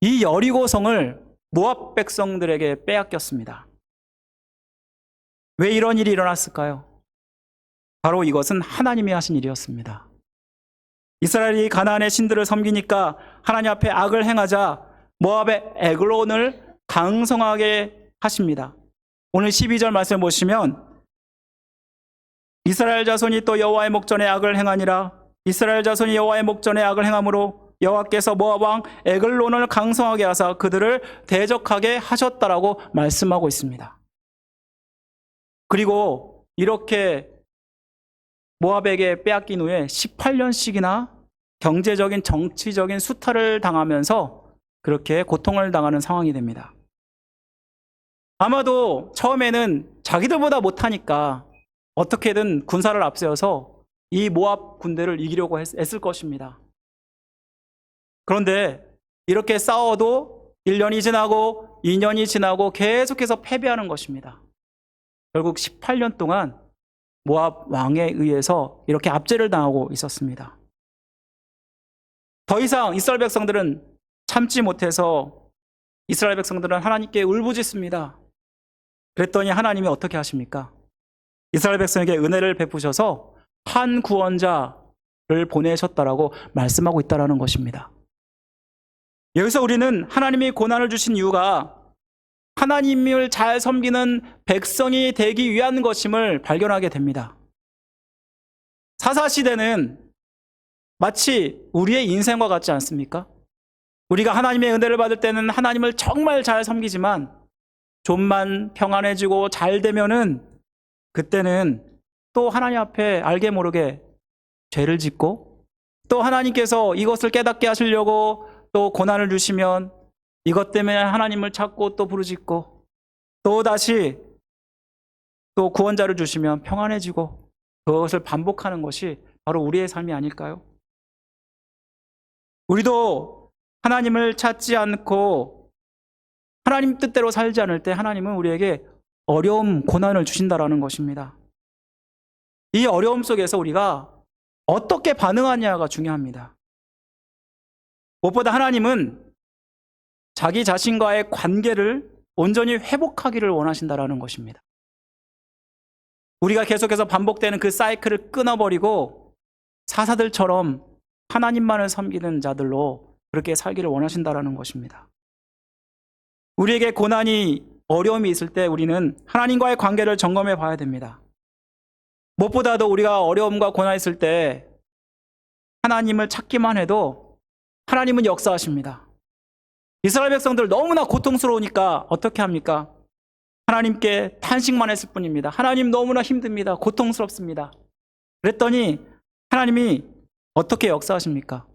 이 여리고 성을 모압 백성들에게 빼앗겼습니다. 왜 이런 일이 일어났을까요? 바로 이것은 하나님이 하신 일이었습니다. 이스라엘이 가나안의 신들을 섬기니까 하나님 앞에 악을 행하자 모압의 에글론을 강성하게 하십니다. 오늘 12절 말씀 보시면 이스라엘 자손이 또 여호와의 목전에 악을 행하니라. 이스라엘 자손이 여호와의 목전에 악을 행함으로 여호와께서 모압 왕 에글론을 강성하게 하사 그들을 대적하게 하셨다라고 말씀하고 있습니다. 그리고 이렇게 모압에게 빼앗긴 후에 18년씩이나 경제적인 정치적인 수탈을 당하면서 그렇게 고통을 당하는 상황이 됩니다. 아마도 처음에는 자기들보다 못하니까 어떻게든 군사를 앞세워서 이 모압 군대를 이기려고 애쓸 것입니다. 그런데 이렇게 싸워도 1년이 지나고 2년이 지나고 계속해서 패배하는 것입니다. 결국 18년 동안 모압 왕에 의해서 이렇게 압제를 당하고 있었습니다. 더 이상 이스라엘 백성들은 참지 못해서 이스라엘 백성들은 하나님께 울부짖습니다. 그랬더니 하나님이 어떻게 하십니까? 이스라엘 백성에게 은혜를 베푸셔서 한 구원자를 보내셨다라고 말씀하고 있다는 것입니다. 여기서 우리는 하나님이 고난을 주신 이유가 하나님을 잘 섬기는 백성이 되기 위한 것임을 발견하게 됩니다. 사사시대는 마치 우리의 인생과 같지 않습니까? 우리가 하나님의 은혜를 받을 때는 하나님을 정말 잘 섬기지만 좀만 평안해지고 잘 되면은 그때는 또 하나님 앞에 알게 모르게 죄를 짓고 또 하나님께서 이것을 깨닫게 하시려고 또 고난을 주시면 이것 때문에 하나님을 찾고 또 부르짖고 또 다시 또 구원자를 주시면 평안해지고 그것을 반복하는 것이 바로 우리의 삶이 아닐까요? 우리도 하나님을 찾지 않고 하나님 뜻대로 살지 않을 때 하나님은 우리에게 어려움, 고난을 주신다라는 것입니다. 이 어려움 속에서 우리가 어떻게 반응하냐가 중요합니다. 무엇보다 하나님은 자기 자신과의 관계를 온전히 회복하기를 원하신다라는 것입니다. 우리가 계속해서 반복되는 그 사이클을 끊어버리고 사사들처럼 하나님만을 섬기는 자들로 그렇게 살기를 원하신다라는 것입니다. 우리에게 고난이 어려움이 있을 때 우리는 하나님과의 관계를 점검해 봐야 됩니다. 무엇보다도 우리가 어려움과 고난이 있을 때 하나님을 찾기만 해도 하나님은 역사하십니다. 이스라엘 백성들 너무나 고통스러우니까 어떻게 합니까? 하나님께 탄식만 했을 뿐입니다. 하나님 너무나 힘듭니다. 고통스럽습니다. 그랬더니 하나님이 어떻게 역사하십니까?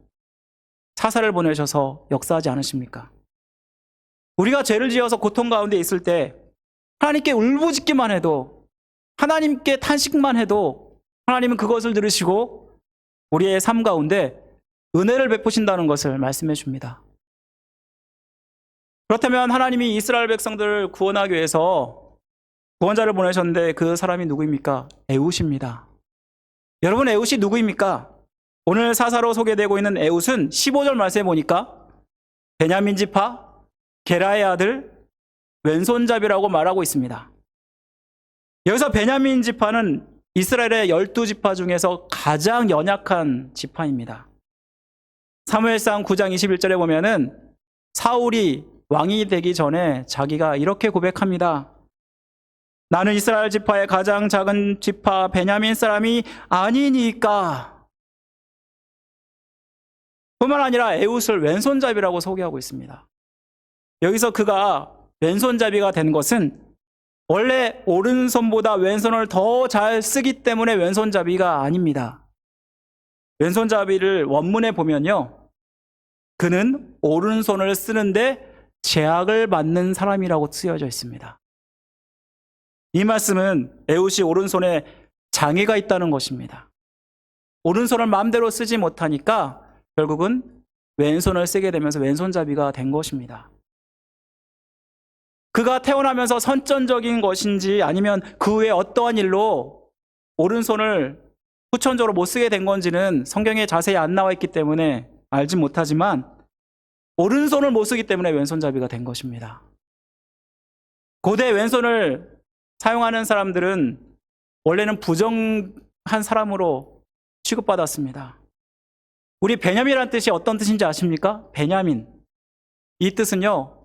사사를 보내셔서 역사하지 않으십니까? 우리가 죄를 지어서 고통 가운데 있을 때 하나님께 울부짖기만 해도 하나님께 탄식만 해도 하나님은 그것을 들으시고 우리의 삶 가운데 은혜를 베푸신다는 것을 말씀해 줍니다. 그렇다면 하나님이 이스라엘 백성들을 구원하기 위해서 구원자를 보내셨는데 그 사람이 누구입니까? 에훗입니다. 여러분, 에훗이 누구입니까? 오늘 사사로 소개되고 있는 에훗은 15절 말씀에 보니까 베냐민 지파 게라의 아들 왼손잡이라고 말하고 있습니다. 여기서 베냐민 지파는 이스라엘의 12지파 중에서 가장 연약한 지파입니다. 사무엘상 9장 21절에 보면은 사울이 왕이 되기 전에 자기가 이렇게 고백합니다. 나는 이스라엘 지파의 가장 작은 지파 베냐민 사람이 아니니까. 뿐만 아니라 에훗을 왼손잡이라고 소개하고 있습니다. 여기서 그가 왼손잡이가 된 것은 원래 오른손보다 왼손을 더 잘 쓰기 때문에 왼손잡이가 아닙니다. 왼손잡이를 원문에 보면요, 그는 오른손을 쓰는데 제약을 받는 사람이라고 쓰여져 있습니다. 이 말씀은 에훗이 오른손에 장애가 있다는 것입니다. 오른손을 마음대로 쓰지 못하니까 결국은 왼손을 쓰게 되면서 왼손잡이가 된 것입니다. 그가 태어나면서 선천적인 것인지 아니면 그 후에 어떠한 일로 오른손을 후천적으로 못 쓰게 된 건지는 성경에 자세히 안 나와 있기 때문에 알지 못하지만 오른손을 못 쓰기 때문에 왼손잡이가 된 것입니다. 고대 왼손을 사용하는 사람들은 원래는 부정한 사람으로 취급받았습니다. 우리 베냐민이라는 뜻이 어떤 뜻인지 아십니까? 베냐민. 이 뜻은요,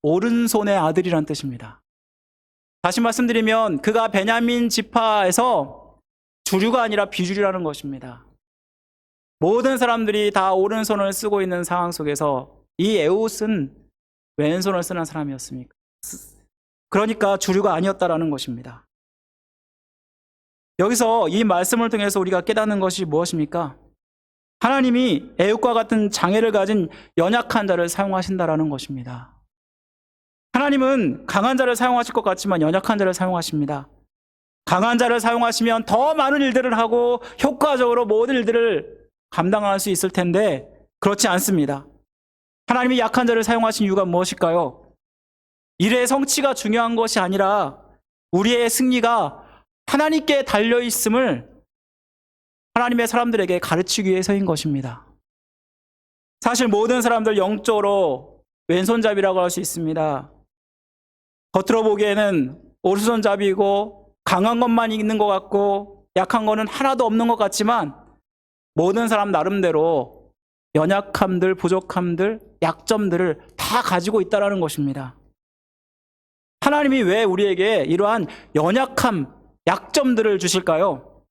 오른손의 아들이란 뜻입니다. 다시 말씀드리면 그가 베냐민 지파에서 주류가 아니라 비주류라는 것입니다. 모든 사람들이 다 오른손을 쓰고 있는 상황 속에서 이 에훗은 왼손을 쓰는 사람이었습니까? 그러니까 주류가 아니었다라는 것입니다. 여기서 이 말씀을 통해서 우리가 깨닫는 것이 무엇입니까? 하나님이 에훗과 같은 장애를 가진 연약한 자를 사용하신다라는 것입니다. 하나님은 강한 자를 사용하실 것 같지만 연약한 자를 사용하십니다. 강한 자를 사용하시면 더 많은 일들을 하고 효과적으로 모든 일들을 감당할 수 있을 텐데 그렇지 않습니다. 하나님이 약한 자를 사용하신 이유가 무엇일까요? 일의 성취가 중요한 것이 아니라 우리의 승리가 하나님께 달려있음을 하나님의 사람들에게 가르치기 위해서인 것입니다. 사실 모든 사람들 영적으로 왼손잡이라고 할 수 있습니다. 겉으로 보기에는 오른손잡이고 강한 것만 있는 것 같고 약한 거는 하나도 없는 것 같지만 모든 사람 나름대로 연약함들, 부족함들, 약점들을 다 가지고 있다는 것입니다. 하나님이 왜 우리에게 이러한 연약함, 약점들을 주실까요?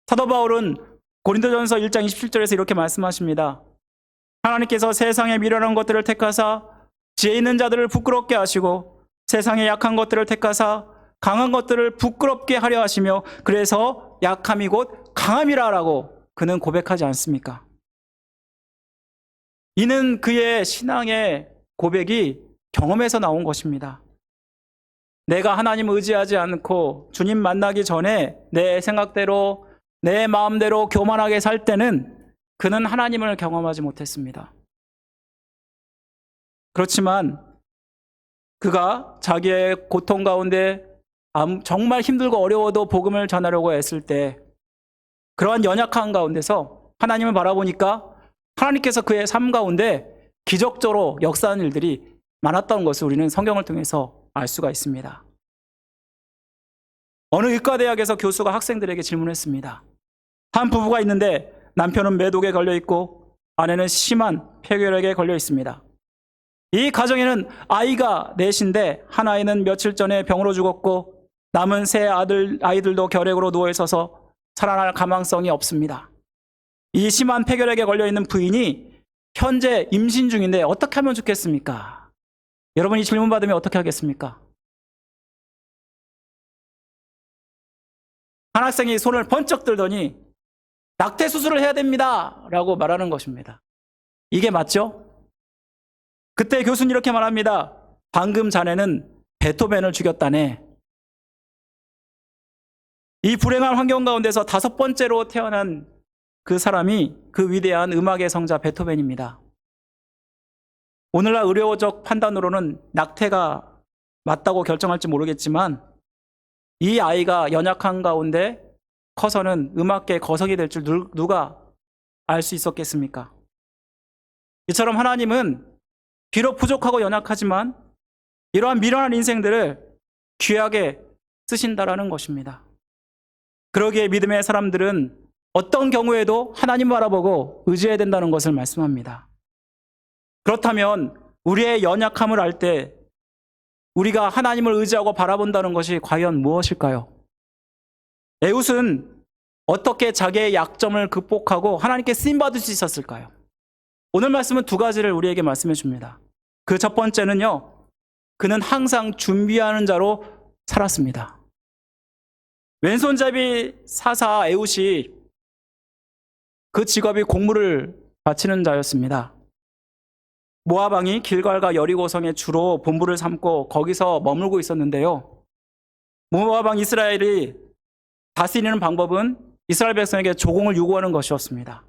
사도 바울은 고린도전서 1장 27절에서 이렇게 말씀하십니다. 하나님께서 세상의 미련한 것들을 택하사 지혜 있는 자들을 부끄럽게 하시고 세상의 약한 것들을 택하사 강한 것들을 부끄럽게 하려 하시며 그래서 약함이 곧 강함이라라고 그는 고백하지 않습니까? 이는 그의 신앙의 고백이 경험에서 나온 것입니다. 내가 하나님 의지하지 않고 주님 만나기 전에 내 생각대로 내 마음대로 교만하게 살 때는 그는 하나님을 경험하지 못했습니다. 그렇지만 그가 자기의 고통 가운데 정말 힘들고 어려워도 복음을 전하려고 했을 때 그러한 연약한 가운데서 하나님을 바라보니까 하나님께서 그의 삶 가운데 기적적으로 역사하는 일들이 많았던 것을 우리는 성경을 통해서 알 수가 있습니다. 어느 의과대학에서 교수가 학생들에게 질문했습니다. 한 부부가 있는데 남편은 매독에 걸려 있고 아내는 심한 폐결핵에 걸려 있습니다. 이 가정에는 아이가 넷인데 한 아이는 며칠 전에 병으로 죽었고 남은 세 아이들도 결핵으로 누워 있어서 살아날 가망성이 없습니다. 이 심한 폐결핵에 걸려 있는 부인이 현재 임신 중인데 어떻게 하면 좋겠습니까? 여러분 이 질문 받으면 어떻게 하겠습니까? 한 학생이 손을 번쩍 들더니 낙태 수술을 해야 됩니다 라고 말하는 것입니다. 이게 맞죠? 그때 교수는 이렇게 말합니다. 방금 자네는 베토벤을 죽였다네. 이 불행한 환경 가운데서 5번째로 태어난 그 사람이 그 위대한 음악의 성자 베토벤입니다. 오늘날 의료적 판단으로는 낙태가 맞다고 결정할지 모르겠지만 이 아이가 연약한 가운데 커서는 음악계의 거석이 될 줄 누가 알 수 있었겠습니까? 이처럼 하나님은 비록 부족하고 연약하지만 이러한 미련한 인생들을 귀하게 쓰신다라는 것입니다. 그러기에 믿음의 사람들은 어떤 경우에도 하나님 바라보고 의지해야 된다는 것을 말씀합니다. 그렇다면 우리의 연약함을 알 때 우리가 하나님을 의지하고 바라본다는 것이 과연 무엇일까요? 에훗은 어떻게 자기의 약점을 극복하고 하나님께 쓰임받을 수 있었을까요? 오늘 말씀은 2가지를 우리에게 말씀해 줍니다. 그 첫 번째는요, 그는 항상 준비하는 자로 살았습니다. 왼손잡이 사사 에훗이 그 직업이 공물을 바치는 자였습니다. 모압 왕이 길갈과 여리고성에 주로 본부를 삼고 거기서 머물고 있었는데요. 모압 왕 이스라엘이 다스리는 방법은 이스라엘 백성에게 조공을 요구하는 것이었습니다.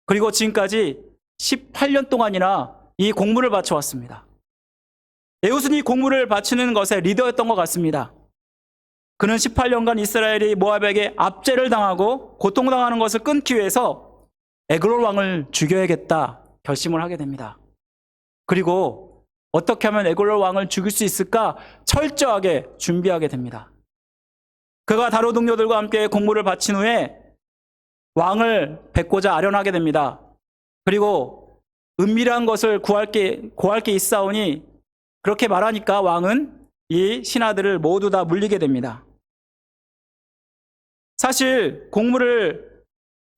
그리고 지금까지 18년 동안이나 이 공물을 바쳐왔습니다. 에훗은 이 공물을 바치는 것의 리더였던 것 같습니다. 그는 18년간 이스라엘이 모압에게 압제를 당하고 고통당하는 것을 끊기 위해서 에글론 왕을 죽여야겠다 결심을 하게 됩니다. 그리고 어떻게 하면 에글론 왕을 죽일 수 있을까 철저하게 준비하게 됩니다. 그가 다른 동료들과 함께 공물을 바친 후에 왕을 뵙고자 아련하게 됩니다. 그리고 은밀한 것을 고할 게 있사오니 그렇게 말하니까 왕은 이 신하들을 모두 다 물리게 됩니다. 사실 공물을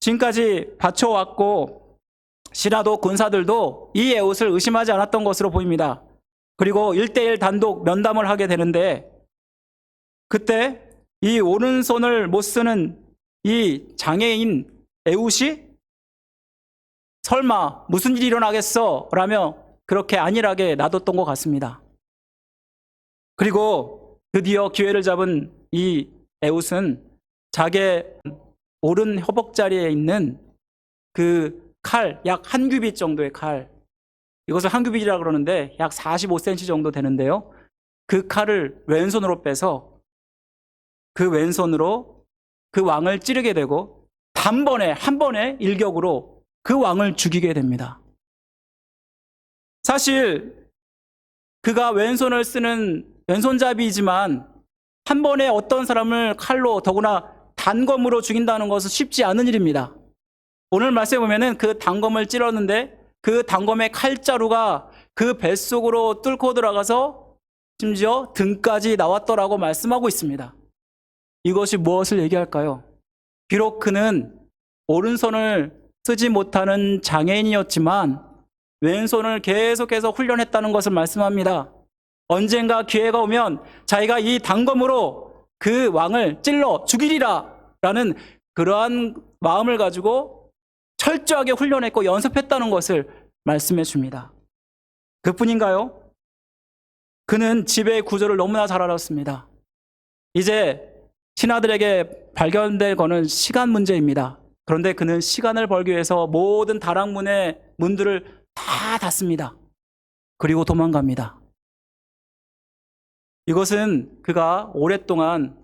지금까지 바쳐왔고 신하도 군사들도 이 에훗을 의심하지 않았던 것으로 보입니다. 그리고 1대1 단독 면담을 하게 되는데 그때 이 오른손을 못 쓰는 이 장애인 에훗이 설마 무슨 일이 일어나겠어? 라며 그렇게 안일하게 놔뒀던 것 같습니다. 그리고 드디어 기회를 잡은 이 에웃은 자기의 오른 허벅자리에 있는 그 칼, 약 한 규빗 정도의 칼, 이것을 한 규빗이라고 그러는데 약 45cm 정도 되는데요. 그 칼을 왼손으로 빼서 그 왼손으로 그 왕을 찌르게 되고 단번에 한 번에 일격으로 그 왕을 죽이게 됩니다. 사실 그가 왼손을 쓰는 왼손잡이이지만 한 번에 어떤 사람을 칼로 더구나 단검으로 죽인다는 것은 쉽지 않은 일입니다. 오늘 말씀에 보면은 그 단검을 찔렀는데 그 단검의 칼자루가 그 뱃속으로 뚫고 들어가서 심지어 등까지 나왔더라고 말씀하고 있습니다. 이것이 무엇을 얘기할까요? 비록 그는 오른손을 쓰지 못하는 장애인이었지만 왼손을 계속해서 훈련했다는 것을 말씀합니다. 언젠가 기회가 오면 자기가 이 단검으로 그 왕을 찔러 죽이리라 라는 그러한 마음을 가지고 철저하게 훈련했고 연습했다는 것을 말씀해 줍니다. 그뿐인가요? 그는 지배의 구조를 너무나 잘 알았습니다. 이제 신하들에게 발견될 거는 시간 문제입니다. 그런데 그는 시간을 벌기 위해서 모든 다락문의 문들을 다 닫습니다. 그리고 도망갑니다. 이것은 그가 오랫동안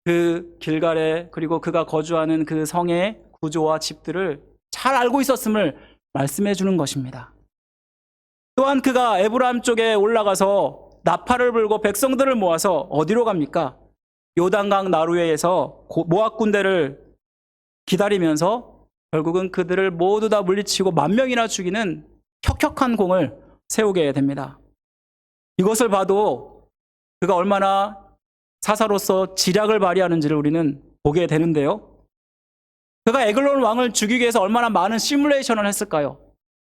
그 길갈에 그리고 그가 거주하는 그 성의 구조와 집들을 잘 알고 있었음을 말씀해 주는 것입니다. 또한 그가 에브라임 쪽에 올라가서 나팔을 불고 백성들을 모아서 어디로 갑니까? 요단강 나루에서 모압 군대를 기다리면서 결국은 그들을 모두 다 물리치고 10,000명이나 죽이는 혁혁한 공을 세우게 됩니다. 이것을 봐도 그가 얼마나 사사로서 지략을 발휘하는지를 우리는 보게 되는데요. 그가 에글론 왕을 죽이기 위해서 얼마나 많은 시뮬레이션을 했을까요?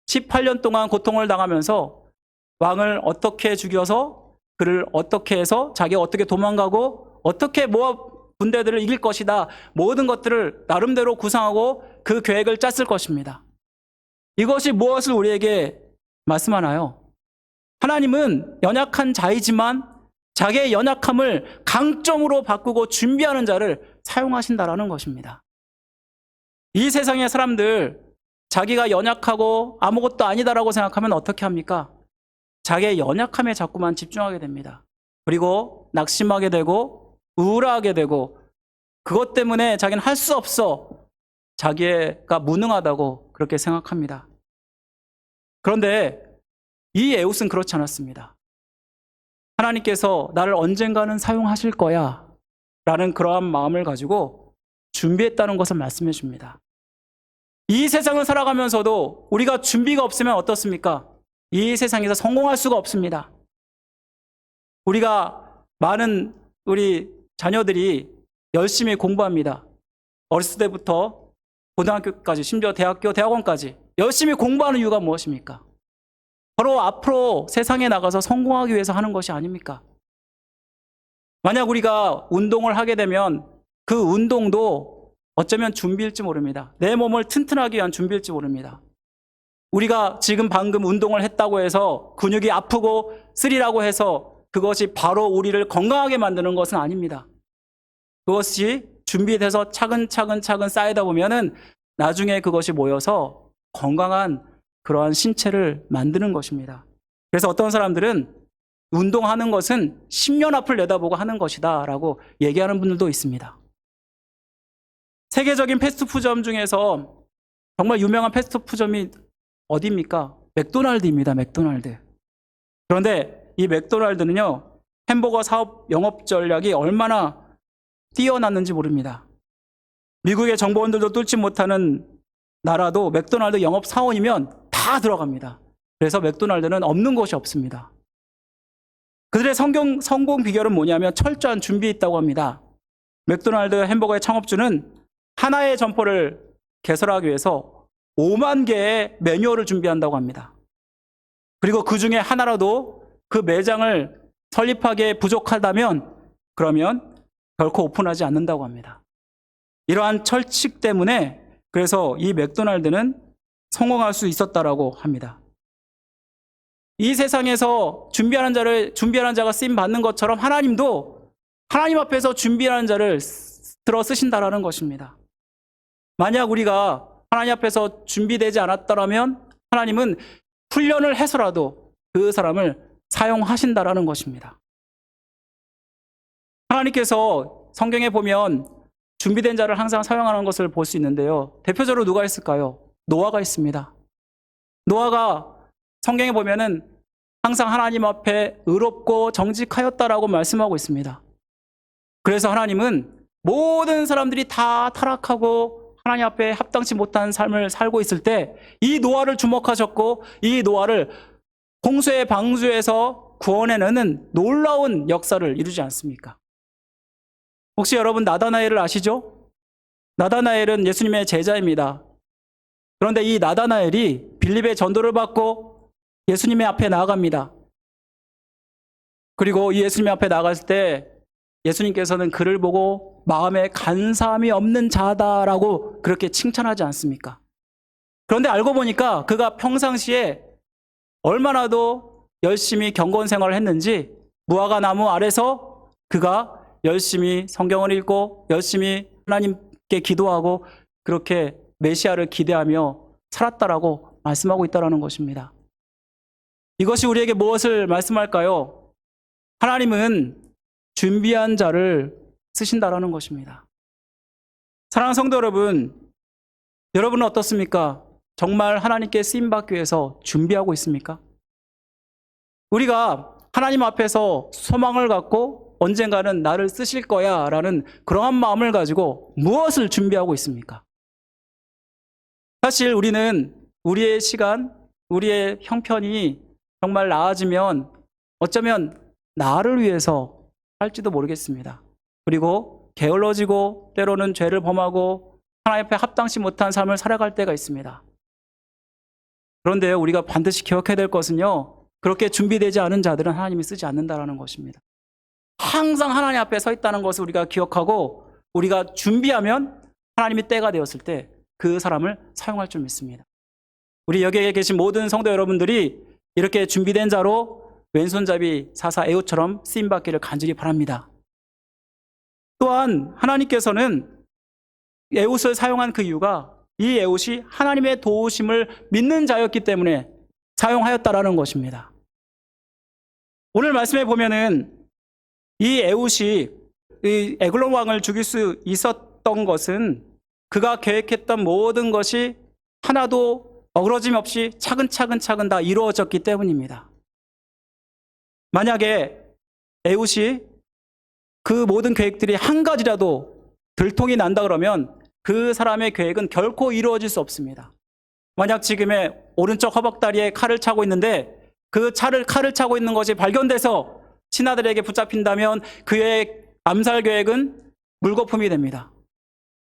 18년 동안 고통을 당하면서 왕을 어떻게 죽여서 그를 어떻게 해서 자기가 어떻게 도망가고 어떻게 모압 군대들을 이길 것이다. 모든 것들을 나름대로 구상하고 그 계획을 짰을 것입니다. 이것이 무엇을 우리에게 말씀하나요? 하나님은 연약한 자이지만 자기의 연약함을 강점으로 바꾸고 준비하는 자를 사용하신다라는 것입니다. 이 세상의 사람들, 자기가 연약하고 아무것도 아니다라고 생각하면 어떻게 합니까? 자기의 연약함에 자꾸만 집중하게 됩니다. 그리고 낙심하게 되고 우울하게 되고 그것 때문에 자기는 할 수 없어. 자기가 무능하다고 그렇게 생각합니다. 그런데 이 에웃은 그렇지 않았습니다. 하나님께서 나를 언젠가는 사용하실 거야 라는 그러한 마음을 가지고 준비했다는 것을 말씀해 줍니다. 이 세상을 살아가면서도 우리가 준비가 없으면 어떻습니까? 이 세상에서 성공할 수가 없습니다. 우리가 많은 우리 자녀들이 열심히 공부합니다. 어렸을 때부터 고등학교까지 심지어 대학교, 대학원까지 열심히 공부하는 이유가 무엇입니까? 바로 앞으로 세상에 나가서 성공하기 위해서 하는 것이 아닙니까? 만약 우리가 운동을 하게 되면 그 운동도 어쩌면 준비일지 모릅니다. 내 몸을 튼튼하기 위한 준비일지 모릅니다. 우리가 지금 방금 운동을 했다고 해서 근육이 아프고 쓰리라고 해서 그것이 바로 우리를 건강하게 만드는 것은 아닙니다. 그것이 준비돼서 차근차근 쌓이다 보면은 나중에 그것이 모여서 건강한 그러한 신체를 만드는 것입니다. 그래서 어떤 사람들은 운동하는 것은 10년 앞을 내다보고 하는 것이다 라고 얘기하는 분들도 있습니다. 세계적인 패스트푸드점 중에서 정말 유명한 패스트푸드점이 어디입니까? 맥도날드입니다. 맥도날드. 그런데 이 맥도날드는요, 햄버거 사업 영업 전략이 얼마나 뛰어났는지 모릅니다. 미국의 정보원들도 뚫지 못하는 나라도 맥도날드 영업 사원이면 다 들어갑니다. 그래서 맥도날드는 없는 곳이 없습니다. 그들의 성공 비결은 뭐냐면 철저한 준비에 있다고 합니다. 맥도날드 햄버거의 창업주는 하나의 점포를 개설하기 위해서 5만 개의 매뉴얼을 준비한다고 합니다. 그리고 그 중에 하나라도 그 매장을 설립하기에 부족하다면 그러면 결코 오픈하지 않는다고 합니다. 이러한 철칙 때문에 그래서 이 맥도날드는 성공할 수 있었다라고 합니다. 이 세상에서 준비하는 자가 쓰임 받는 것처럼 하나님도 하나님 앞에서 준비하는 자를 들어 쓰신다라는 것입니다. 만약 우리가 하나님 앞에서 준비되지 않았더라면 하나님은 훈련을 해서라도 그 사람을 사용하신다라는 것입니다. 하나님께서 성경에 보면 준비된 자를 항상 사용하는 것을 볼 수 있는데요. 대표적으로 누가 있을까요? 노아가 있습니다. 노아가 성경에 보면은 항상 하나님 앞에 의롭고 정직하였다라고 말씀하고 있습니다. 그래서 하나님은 모든 사람들이 다 타락하고 하나님 앞에 합당치 못한 삶을 살고 있을 때 이 노아를 주목하셨고 이 노아를 홍수의 방주에서 구원해내는 놀라운 역사를 이루지 않습니까? 혹시 여러분 나다나엘을 아시죠? 나다나엘은 예수님의 제자입니다. 그런데 이 나다나엘이 빌립의 전도를 받고 예수님의 앞에 나아갑니다. 그리고 이 예수님 앞에 나갔을 때 예수님께서는 그를 보고 마음에 간사함이 없는 자다라고 그렇게 칭찬하지 않습니까? 그런데 알고 보니까 그가 평상시에 얼마나도 열심히 경건 생활을 했는지 무화과 나무 아래서 그가 열심히 성경을 읽고 열심히 하나님께 기도하고 그렇게 메시아를 기대하며 살았다라고 말씀하고 있다는 것입니다. 이것이 우리에게 무엇을 말씀할까요? 하나님은 준비한 자를 쓰신다라는 것입니다. 사랑하는 성도 여러분, 여러분은 어떻습니까? 정말 하나님께 쓰임받기 위해서 준비하고 있습니까? 우리가 하나님 앞에서 소망을 갖고 언젠가는 나를 쓰실 거야 라는 그러한 마음을 가지고 무엇을 준비하고 있습니까? 사실 우리는 우리의 시간, 우리의 형편이 정말 나아지면 어쩌면 나를 위해서 할지도 모르겠습니다. 그리고 게을러지고 때로는 죄를 범하고 하나님 앞에 합당치 못한 삶을 살아갈 때가 있습니다. 그런데 우리가 반드시 기억해야 될 것은요, 그렇게 준비되지 않은 자들은 하나님이 쓰지 않는다는 것입니다. 항상 하나님 앞에 서 있다는 것을 우리가 기억하고 우리가 준비하면 하나님이 때가 되었을 때 그 사람을 사용할 줄 믿습니다. 우리 여기에 계신 모든 성도 여러분들이 이렇게 준비된 자로 왼손잡이 사사 에웃처럼 쓰임받기를 간절히 바랍니다. 또한 하나님께서는 에웃을 사용한 그 이유가 이 에웃이 하나님의 도우심을 믿는 자였기 때문에 사용하였다라는 것입니다. 오늘 말씀에 보면은 이 에웃이 이 에글론 왕을 죽일 수 있었던 것은 그가 계획했던 모든 것이 하나도 어그러짐 없이 차근차근 다 이루어졌기 때문입니다. 만약에 에웃이 그 모든 계획들이 한 가지라도 들통이 난다 그러면 그 사람의 계획은 결코 이루어질 수 없습니다. 만약 지금의 오른쪽 허벅다리에 칼을 차고 있는데 그 칼을 차고 있는 것이 발견돼서 신하들에게 붙잡힌다면 그의 암살 계획은 물거품이 됩니다.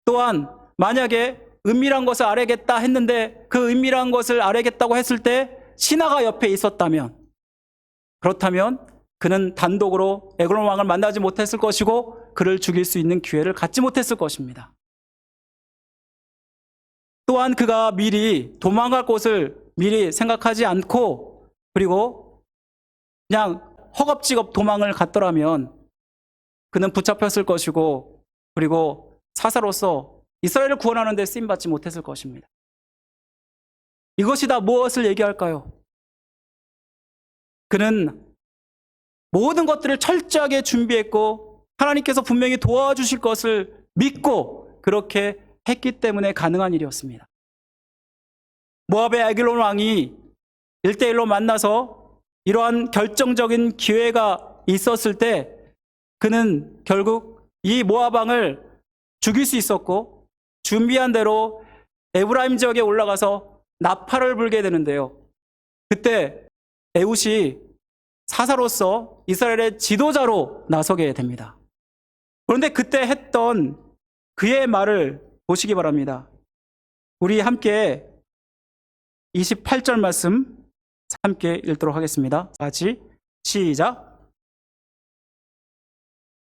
또한 만약에 은밀한 것을 알아야겠다 했는데 그 은밀한 것을 알아야겠다고 했을 때 신하가 옆에 있었다면, 그렇다면 그는 단독으로 에글론 왕을 만나지 못했을 것이고 그를 죽일 수 있는 기회를 갖지 못했을 것입니다. 또한 그가 미리 도망갈 곳을 미리 생각하지 않고 그리고 그냥 허겁지겁 도망을 갔더라면 그는 붙잡혔을 것이고 그리고 사사로서 이스라엘을 구원하는 데 쓰임받지 못했을 것입니다. 이것이 다 무엇을 얘기할까요? 그는 모든 것들을 철저하게 준비했고 하나님께서 분명히 도와주실 것을 믿고 그렇게 했기 때문에 가능한 일이었습니다. 모압의 에글론 왕이 1대1로 만나서 이러한 결정적인 기회가 있었을 때 그는 결국 이 모압 왕을 죽일 수 있었고 준비한 대로 에브라임 지역에 올라가서 나팔을 불게 되는데요. 그때 에웃이 사사로서 이스라엘의 지도자로 나서게 됩니다. 그런데 그때 했던 그의 말을 보시기 바랍니다. 우리 함께 28절 말씀 함께 읽도록 하겠습니다. 같이 시작.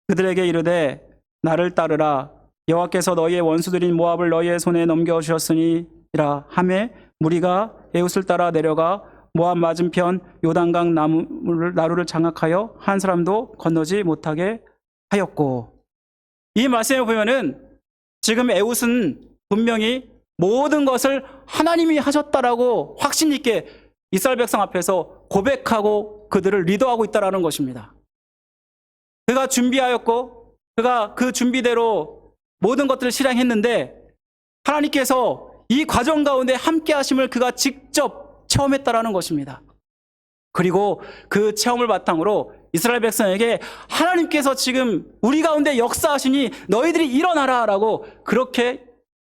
그들에게 이르되 나를 따르라. 여호와께서 너희의 원수들인 모압을 너희의 손에 넘겨주셨으니라 하매 무리가 에웃을 따라 내려가 모압 맞은편 요단강 나루를 장악하여 한 사람도 건너지 못하게 하였고. 이 말씀에 보면은 지금 에훗은 분명히 모든 것을 하나님이 하셨다라고 확신 있게 이스라엘 백성 앞에서 고백하고 그들을 리더하고 있다라는 것입니다. 그가 준비하였고 그가 그 준비대로 모든 것들을 실행했는데 하나님께서 이 과정 가운데 함께 하심을 그가 직접 체험했다라는 것입니다. 그리고 그 체험을 바탕으로 이스라엘 백성에게 하나님께서 지금 우리 가운데 역사하시니 너희들이 일어나라 라고 그렇게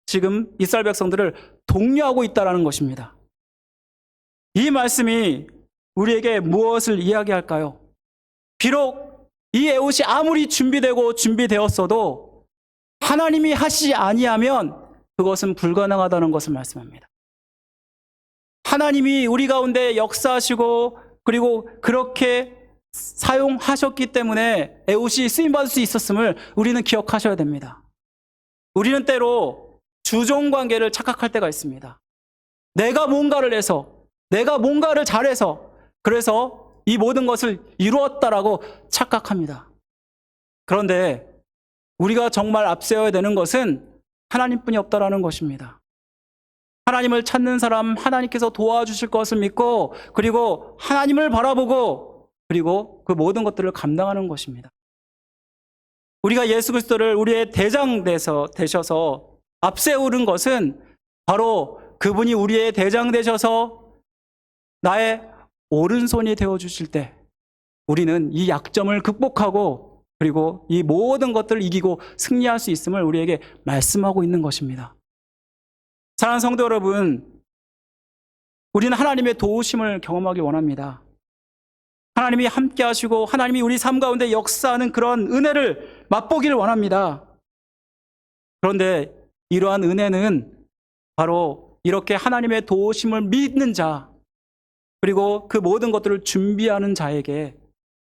지금 이스라엘 백성들을 독려하고 있다라는 것입니다. 이 말씀이 우리에게 무엇을 이야기할까요? 비록 이 에훗이 아무리 준비되었어도 하나님이 하시지 아니하면 그것은 불가능하다는 것을 말씀합니다. 하나님이 우리 가운데 역사하시고 그리고 그렇게 사용하셨기 때문에 에훗이 쓰임받을 수 있었음을 우리는 기억하셔야 됩니다. 우리는 때로 주종관계를 착각할 때가 있습니다. 내가 뭔가를 해서 내가 뭔가를 잘해서 그래서 이 모든 것을 이루었다라고 착각합니다. 그런데 우리가 정말 앞세워야 되는 것은 하나님뿐이 없다라는 것입니다. 하나님을 찾는 사람, 하나님께서 도와주실 것을 믿고 그리고 하나님을 바라보고 그리고 그 모든 것들을 감당하는 것입니다. 우리가 예수 그리스도를 우리의 대장 되셔서 앞세우는 것은 바로 그분이 우리의 대장 되셔서 나의 오른손이 되어주실 때 우리는 이 약점을 극복하고 그리고 이 모든 것들을 이기고 승리할 수 있음을 우리에게 말씀하고 있는 것입니다. 사랑하는 성도 여러분, 우리는 하나님의 도우심을 경험하기 원합니다. 하나님이 함께 하시고 하나님이 우리 삶 가운데 역사하는 그런 은혜를 맛보기를 원합니다. 그런데 이러한 은혜는 바로 이렇게 하나님의 도우심을 믿는 자 그리고 그 모든 것들을 준비하는 자에게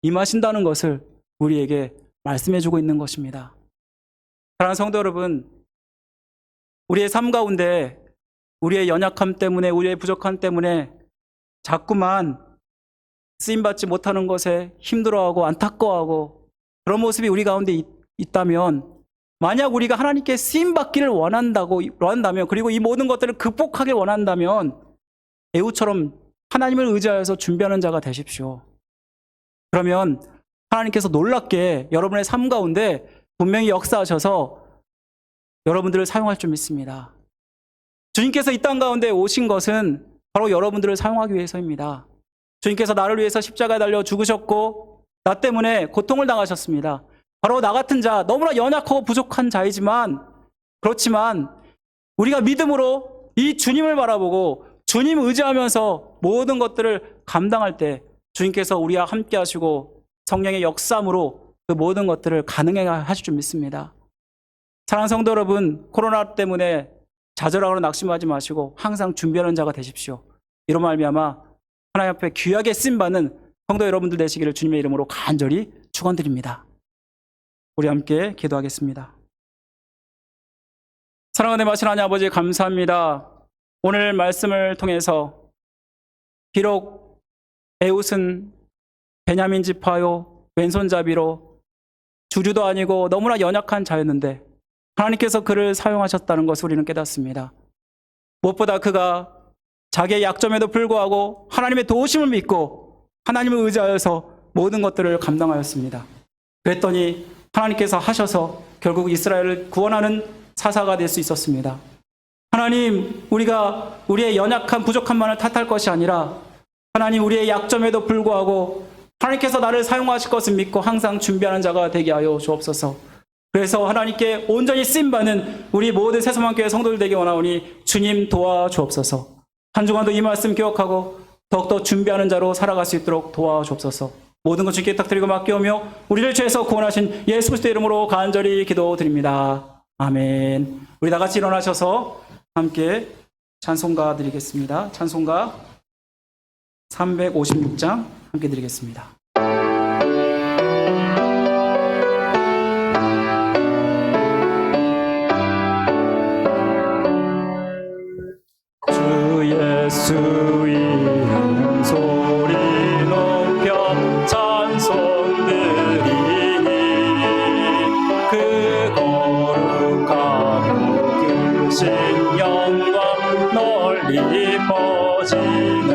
임하신다는 것을 우리에게 말씀해주고 있는 것입니다. 사랑하는 성도 여러분, 우리의 삶 가운데 우리의 연약함 때문에 우리의 부족함 때문에 자꾸만 쓰임받지 못하는 것에 힘들어하고 안타까워하고 그런 모습이 우리 가운데 있다면 만약 우리가 하나님께 쓰임받기를 원한다면 그리고 이 모든 것들을 극복하길 원한다면 에훗처럼 하나님을 의지하여서 준비하는 자가 되십시오. 그러면 하나님께서 놀랍게 여러분의 삶 가운데 분명히 역사하셔서 여러분들을 사용할 줄 믿습니다. 주님께서 이 땅 가운데 오신 것은 바로 여러분들을 사용하기 위해서입니다. 주님께서 나를 위해서 십자가에 달려 죽으셨고 나 때문에 고통을 당하셨습니다. 바로 나 같은 자, 너무나 연약하고 부족한 자이지만 그렇지만 우리가 믿음으로 이 주님을 바라보고 주님 의지하면서 모든 것들을 감당할 때 주님께서 우리와 함께 하시고 성령의 역사함으로 그 모든 것들을 가능하게 하실 줄 믿습니다. 사랑하는 성도 여러분, 코로나 때문에 좌절하거나 낙심하지 마시고 항상 준비하는 자가 되십시오. 이런 말미암아 하나님 앞에 귀하게 쓰임받는 성도 여러분들 되시기를 주님의 이름으로 간절히 축원드립니다. 우리 함께 기도하겠습니다. 사랑하는 마신 하나님 아버지 감사합니다. 오늘 말씀을 통해서 비록 에훗은 베냐민 지파요 왼손잡이로 주류도 아니고 너무나 연약한 자였는데 하나님께서 그를 사용하셨다는 것을 우리는 깨닫습니다. 무엇보다 그가 자기의 약점에도 불구하고 하나님의 도우심을 믿고 하나님을 의지하여서 모든 것들을 감당하였습니다. 그랬더니 하나님께서 하셔서 결국 이스라엘을 구원하는 사사가 될 수 있었습니다. 하나님, 우리가 우리의 연약한 부족함만을 탓할 것이 아니라 하나님 우리의 약점에도 불구하고 하나님께서 나를 사용하실 것을 믿고 항상 준비하는 자가 되게 하여 주옵소서. 그래서 하나님께 온전히 쓰임받는 우리 모든 새소망교회 성도들 되게 원하오니 주님 도와주옵소서. 한 주간도 이 말씀 기억하고 더욱더 준비하는 자로 살아갈 수 있도록 도와주옵소서. 모든 것 주께 부탁드리고 맡겨오며 우리를 죄에서 구원하신 예수 그리스도의 이름으로 간절히 기도드립니다. 아멘. 우리 다 같이 일어나셔서 함께 찬송가 드리겠습니다. 찬송가 356장 함께 드리겠습니다. 주 예수 이름 주신 영광 널리 퍼지네.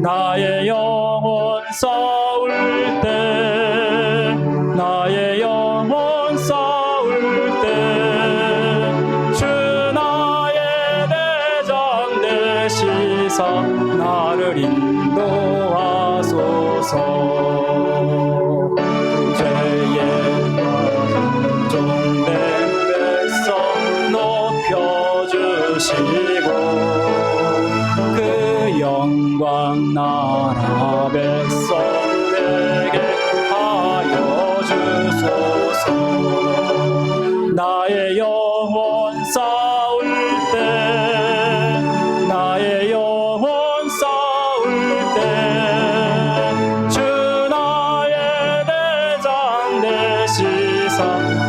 나의 영혼 싸울 때, 나의 영혼 싸울 때, 주 나의 대장 되시사 나를 인도하소서. 죄의 정된 백성 높여주시고 그 영광 나라 백성에게 하여 주소서. 나의 영혼 싸울 때, 나의 영혼 싸울 때, 주 나의 대장 되시사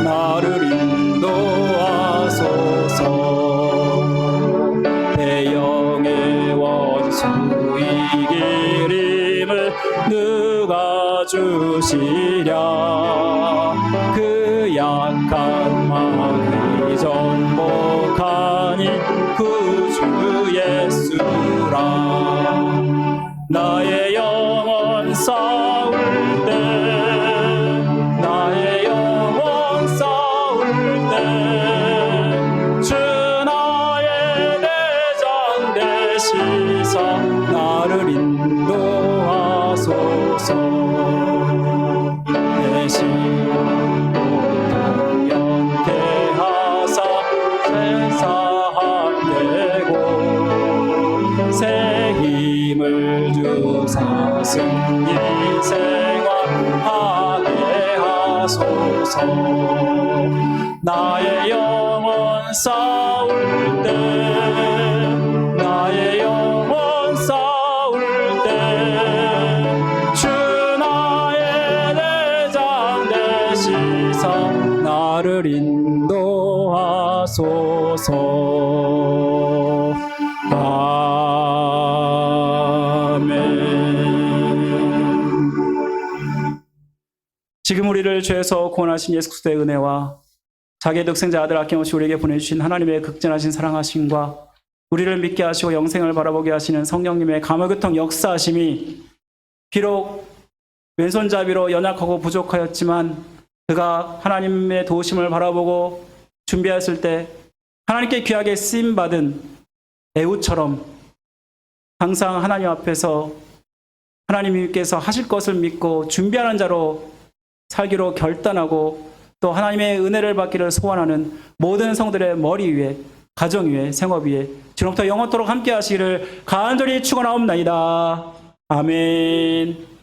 나를 인도하소서. 대영의 원수 이기림을 누가 주시랴. 그 약한 마음이 정복하니 구주 예수라. 나의 영혼 싸울 때, 나의 영혼 싸울 때, 주 나의 대장 되시사 나를 인도하소서. 대신 영케 하사 제사하되고 새 힘을 주사 승리 생활하게 하소서. 나의 영혼 싸울 때, 나의 영혼 싸울 때, 주 나의 대장 되시사 나를 인도하소서. 아멘. 지금 우리를 죄에서 구원하신 예수 그리스도의 은혜와 자기의 독생자 아들 아낌없이 우리에게 보내주신 하나님의 극진하신 사랑하심과 우리를 믿게 하시고 영생을 바라보게 하시는 성령님의 감화교통 역사하심이 비록 왼손잡이로 연약하고 부족하였지만 그가 하나님의 도우심을 바라보고 준비했을 때 하나님께 귀하게 쓰임받은 에웃처럼 항상 하나님 앞에서 하나님께서 하실 것을 믿고 준비하는 자로 살기로 결단하고 또 하나님의 은혜를 받기를 소원하는 모든 성들의 머리 위에, 가정 위에, 생업 위에 지금부터 영원토록 함께 하시기를 간절히 축원하옵나이다. 아멘.